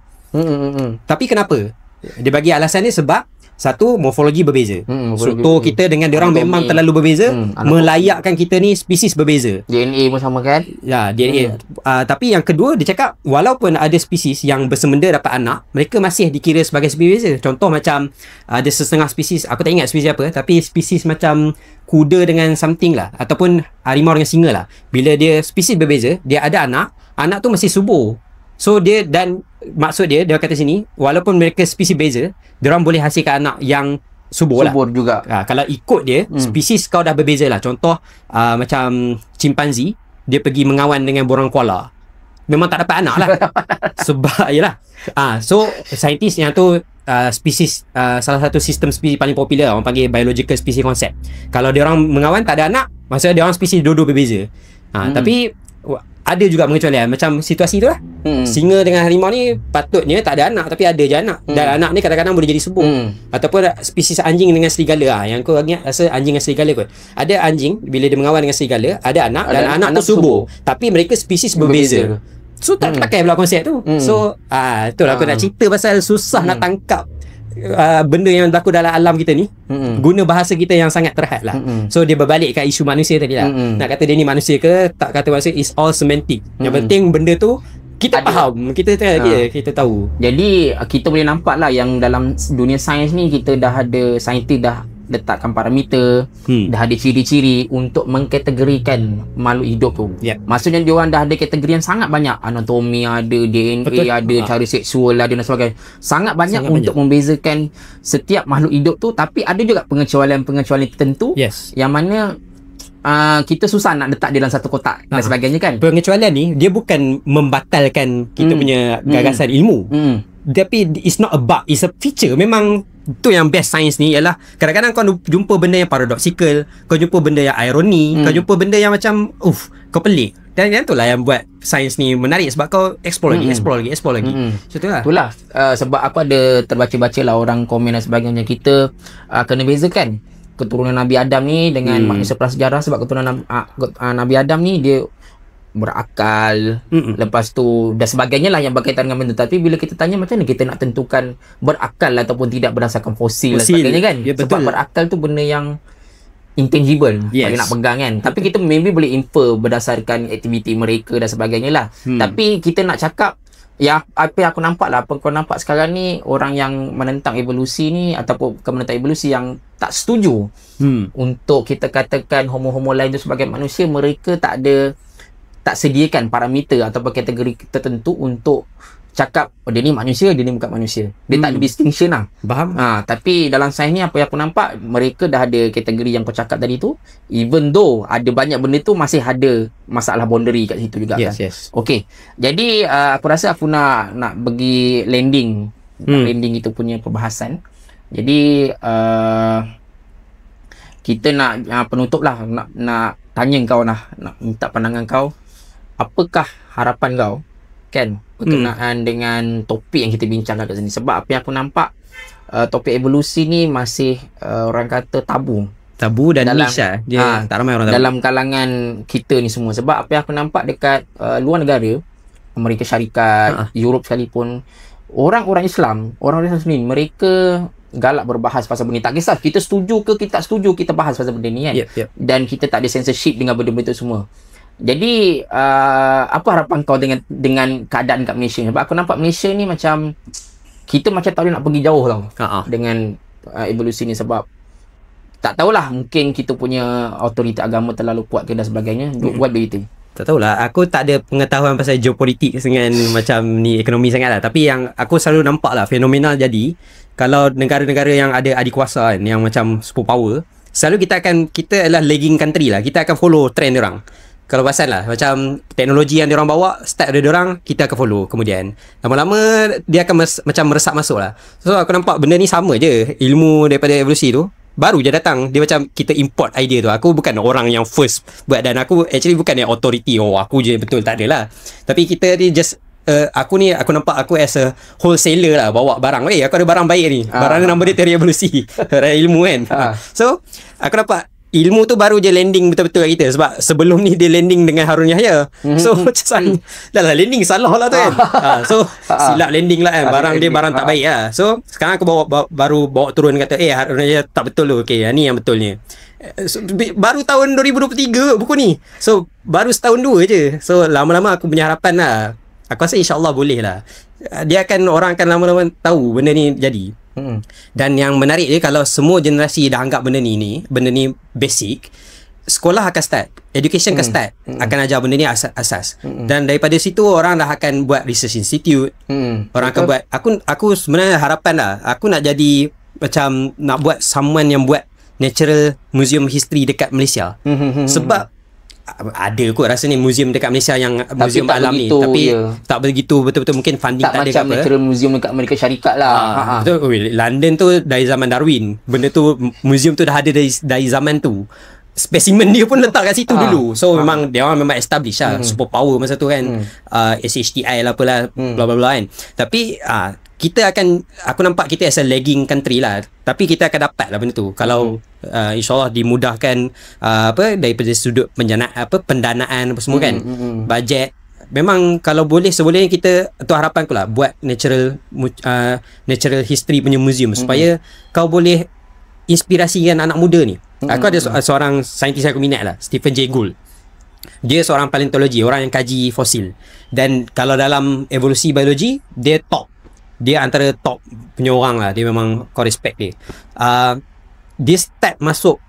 Tapi kenapa? Dia bagi alasan dia sebab satu, morfologi berbeza. So kita dengan dia orang memang terlalu berbeza, melayakkan kita ni spesies berbeza. DNA pun sama kan? Ya, DNA. Tapi yang kedua, dia cakap walaupun ada spesies yang bersemenda dapat anak, mereka masih dikira sebagai spesies berbeza. Contoh macam ada setengah spesies, aku tak ingat spesies apa, tapi spesies macam kuda dengan something lah, ataupun harimau dengan singa lah. Bila dia spesies berbeza, dia ada anak tu masih subur. So dia, dan maksud dia kata sini, walaupun mereka spesies beza, diorang boleh hasilkan anak yang subur lah. Subur juga. Kalau ikut dia, spesies kau dah berbeza lah. Contoh macam chimpanzee, dia pergi mengawan dengan borang koala, memang tak dapat anak lah. Sebab yelah. So saintis yang tu spesies, salah satu sistem spesies paling popular orang panggil biological species concept. Kalau dia orang mengawan tak ada anak, maksudnya dia orang spesies dua-dua berbeza. Tapi ada juga pengecualian macam situasi tu lah. Singa dengan harimau ni patutnya tak ada anak tapi ada je anak. Dan anak ni kadang-kadang boleh jadi subur. Ataupun spesies anjing dengan serigala. Yang kau ingat rasa anjing dengan serigala kot. Ada anjing bila dia mengawan dengan serigala, ada anak dan anak tu subur. Tapi mereka spesies berbeza. So tak pakai pula konsep tu. So itulah aku nak cerita pasal susah nak tangkap benda yang berlaku dalam alam kita ni. Guna bahasa kita yang sangat terhad lah. So dia berbalik kat isu manusia tadi lah. Nak kata dia ni manusia ke tak kata manusia, is all semantic. Yang penting benda tu kita faham, kita tahu. Jadi kita boleh nampak lah yang dalam dunia sains ni kita dah ada saintis dah letakkan parameter, dah ada ciri-ciri untuk mengkategorikan makhluk hidup tu. Maksudnya dia orang dah ada kategori yang sangat banyak. Anatomi ada, DNA ada, cara seksual ada dan sebagainya. Sangat banyak untuk membezakan setiap makhluk hidup tu. Tapi ada juga pengecualian-pengecualian tertentu yang mana kita susah nak letak dia dalam satu kotak dan sebagainya kan. Pengecualian ni dia bukan membatalkan kita punya gagasan ilmu. Tapi it's not a bug, it's a feature. Memang tu yang best science ni ialah kadang-kadang kau jumpa benda yang paradoxical, kau jumpa benda yang ironi, kau jumpa benda yang macam kau pelik. Dan yang tu lah yang buat science ni menarik sebab kau explore lagi. Macam tu lah. Itulah sebab aku ada terbaca-baca lah orang komen dan sebagainya. Kita kena bezakan keturunan Nabi Adam ni dengan manusia prasejarah. Sebab keturunan Nabi Adam ni dia berakal, lepas tu dan sebagainya lah yang berkaitan dengan benda. Tapi bila kita tanya macam mana kita nak tentukan berakal ataupun tidak berdasarkan fosil dan sebagainya kan. Sebab berakal tu benda yang intangible, tak nak pegang kan. Tapi kita maybe boleh infer berdasarkan aktiviti mereka dan sebagainya lah. Tapi kita nak cakap ya, apa yang aku nampak lah, apa kau nampak sekarang ni, orang yang menentang evolusi ni ataupun bukan menentang evolusi, yang tak setuju untuk kita katakan homo-homo lain tu sebagai manusia, mereka tak sediakan parameter ataupun kategori tertentu untuk cakap dia ni manusia, dia ni bukan manusia. Dia tak ada distinction lah. Faham? Tapi dalam sains ni apa yang aku nampak, mereka dah ada kategori yang kau cakap tadi tu. Even though ada banyak benda tu, masih ada masalah boundary kat situ juga kan. Okay. Jadi aku rasa aku nak bagi landing itu punya perbahasan. Jadi kita nak penutup lah, nak tanya kau nak minta pandangan kau. Apakah harapan kau kan berkenaan dengan topik yang kita bincangkan kat sini? Sebab apa yang aku nampak, topik evolusi ni masih orang kata tabu dan niche lah. Dia tak ramai orang tahu dalam kalangan kita ni semua. Sebab apa yang aku nampak dekat luar negara, Amerika Syarikat, Europe sekalipun, orang-orang Islam sendiri, mereka galak berbahas pasal benda ni. Tak kisah kita setuju ke kita tak setuju, kita bahas pasal benda ni kan. Dan kita tak ada censorship dengan benda-benda tu semua. Jadi apa harapan kau dengan keadaan kat Malaysia? Sebab aku nampak Malaysia ni macam kita macam tak boleh nak pergi jauh tau dengan evolusi ni. Sebab tak tahulah, mungkin kita punya autoriti agama terlalu kuat ke dan sebagainya. What do you think? Tak tahulah, aku tak ada pengetahuan pasal geopolitik dengan macam ni ekonomi sangat lah. Tapi yang aku selalu nampak lah fenomenal jadi, kalau negara-negara yang ada adik kuasa kan, yang macam superpower, selalu kita adalah lagging country lah. Kita akan follow trend diorang. Kalau pasal lah, macam teknologi yang diorang bawa, start dari diorang, kita akan follow. Kemudian lama-lama dia akan macam meresap masuk lah. So aku nampak benda ni sama je. Ilmu daripada evolusi tu baru je datang. Dia macam kita import idea tu. Aku bukan orang yang first buat, dan aku actually bukan yang authority, aku je betul, tak adalah. Tapi kita ni just aku nampak aku as a wholesaler lah, bawa barang. Aku ada barang baik ni. Barang nama dia teori evolusi. Ilmu kan. So aku nampak ilmu tu baru je landing betul-betul kat kita. Sebab sebelum ni dia landing dengan Harun Yahya. So macam dah lah landing salah lah tu kan. So silap landing lah kan. Barang dia barang tak baik lah. So sekarang aku baru bawa turun kata Harun Yahya tak betul tu. Okay, ni yang betulnya. So, baru tahun 2023 buku ni. So baru setahun dua je. So lama-lama aku punya harapan lah, aku rasa insyaAllah boleh lah. Orang akan lama-lama tahu benda ni jadi. Dan yang menarik je, kalau semua generasi dah anggap benda ni basic, sekolah akan start, education akan start, akan ajar benda ni asas. Dan daripada situ orang dah akan buat research institute. Orang akan buat, aku sebenarnya harapan lah, aku nak jadi macam nak buat someone yang buat natural museum history dekat Malaysia. Sebab ada kot rasa ni museum dekat Malaysia yang museum tak alam begitu, ni, tapi ya. tak begitu betul-betul, mungkin funding Tak tak, ada macam ke apa. natural museum dekat Amerika Syarikat lah. Betul. London tu dari zaman Darwin. Benda tu, museum tu dah ada dari zaman tu. Spesimen dia pun letak kat situ dulu. So memang dia orang memang establish lah super power masa tu kan. SHTI lah apalah bla bla bla kan. Tapi kita akan, aku nampak kita as a lagging country lah, tapi kita akan dapat lah benda tu kalau insyaAllah dimudahkan daripada sudut pendanaan apa semua kan, bajet. Memang kalau boleh sebolehnya kita, tu harapan aku lah, buat natural history punya museum supaya kau boleh inspirasikan anak muda ni. Aku ada seorang saintis yang aku minat lah, Stephen Jay Gould. Dia seorang paleontologi, orang yang kaji fosil. Dan kalau dalam evolusi biologi, dia top. Dia antara top punya orang lah. Dia memang kau respect dia. Dia start masuk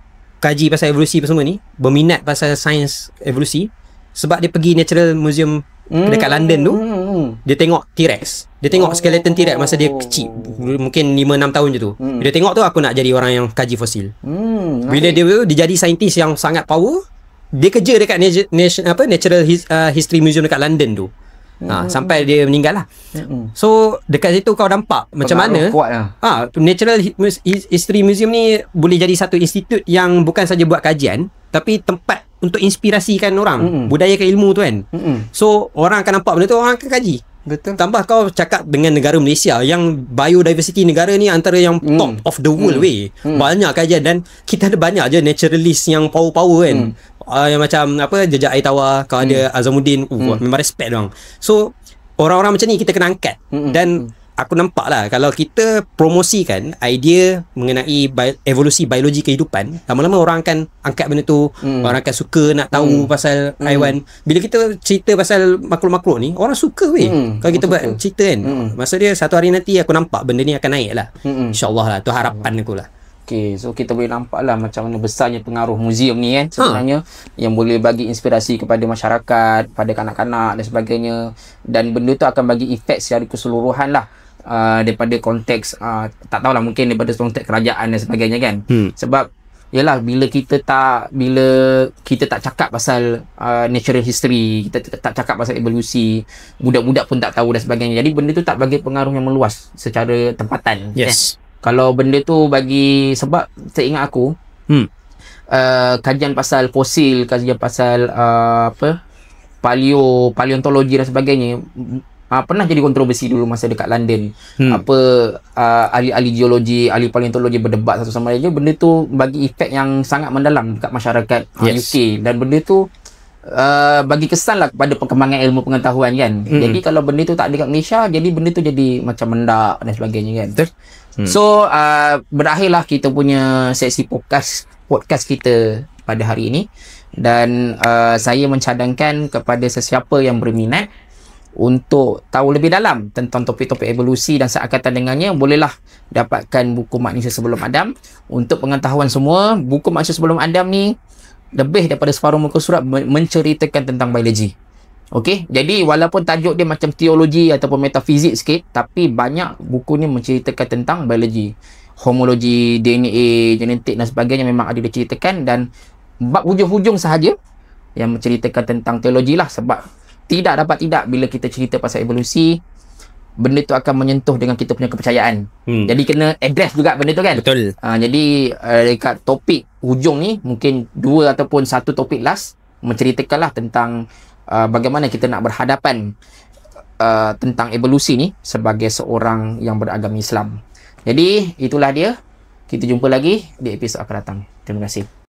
kaji pasal evolusi apa semua ni, berminat pasal sains evolusi sebab dia pergi Natural Museum dekat London tu. Dia tengok T-Rex. Dia tengok skeleton T-Rex masa dia kecil, mungkin 5-6 tahun je tu. Dia tengok tu, aku nak jadi orang yang kaji fosil. Bila dia jadi saintis yang sangat power, dia kerja dekat Natural History Museum dekat London tu. Sampai dia meninggal lah. So dekat situ kau nampak macam mana Natural History Museum ni boleh jadi satu institut yang bukan saja buat kajian, tapi tempat untuk inspirasikan orang, budayakan ilmu tu kan. So orang akan nampak benda tu, orang akan kaji. Betul. Tambah kau cakap dengan negara Malaysia yang biodiversity negara ni antara yang top of the world weh. Banyak kajian dan kita ada banyak je naturalist yang power-power kan. Yang macam Jejak Air Tawar, kau ada Azamuddin, memang respect doang. So orang-orang macam ni kita kena angkat. Dan aku nampak lah kalau kita promosikan idea mengenai evolusi biologi kehidupan, lama-lama orang akan angkat benda tu. Orang akan suka nak tahu pasal haiwan. Bila kita cerita pasal makhluk-makhluk ni, orang suka weh. Kalau kita buat cerita kan, masa dia satu hari nanti aku nampak benda ni akan naik lah. InsyaAllah lah, tu harapan aku lah. Okay, so kita boleh nampak lah macam mana besarnya pengaruh museum ni kan sebenarnya, yang boleh bagi inspirasi kepada masyarakat, pada kanak-kanak dan sebagainya. Dan benda tu akan bagi efek secara keseluruhan lah. Daripada konteks tak tahulah, mungkin daripada konteks kerajaan dan sebagainya kan. Sebab yalah, bila kita tak cakap pasal natural history, kita tak cakap pasal evolusi, budak-budak pun tak tahu dan sebagainya. Jadi benda tu tak bagi pengaruh yang meluas secara tempatan. Yes. Kalau benda tu bagi, sebab seingat aku kajian pasal fosil, kajian pasal paleontologi dan sebagainya, pernah jadi kontroversi dulu masa dekat London. Ahli-ahli geologi, ahli paleontologi berdebat satu sama lain. Benda tu bagi efek yang sangat mendalam dekat masyarakat UK. Dan benda tu bagi kesan lah kepada perkembangan ilmu pengetahuan kan. Jadi kalau benda tu tak ada kat Malaysia, jadi benda tu jadi macam mendak dan sebagainya kan. So berakhirlah kita punya sesi podcast kita pada hari ini. Dan saya mencadangkan kepada sesiapa yang berminat untuk tahu lebih dalam tentang topik-topik evolusi dan seakatan dengannya, bolehlah dapatkan buku Manusia Sebelum Adam. Untuk pengetahuan semua, buku Manusia Sebelum Adam ni lebih daripada separuh muka surat menceritakan tentang biologi. Okey, jadi walaupun tajuk dia macam teologi ataupun metafizik sikit, tapi banyak buku ni menceritakan tentang biologi, homologi, DNA, genetik dan sebagainya memang ada diceritakan. Dan bab hujung-hujung sahaja yang menceritakan tentang teologi lah. Sebab tidak dapat tidak, bila kita cerita pasal evolusi, benda tu akan menyentuh dengan kita punya kepercayaan. Jadi kena address juga benda tu kan. Betul. Jadi dekat topik hujung ni, mungkin 2 ataupun 1 topik last menceritakanlah tentang bagaimana kita nak berhadapan tentang evolusi ni sebagai seorang yang beragama Islam. Jadi itulah dia. Kita jumpa lagi di episod akan datang. Terima kasih.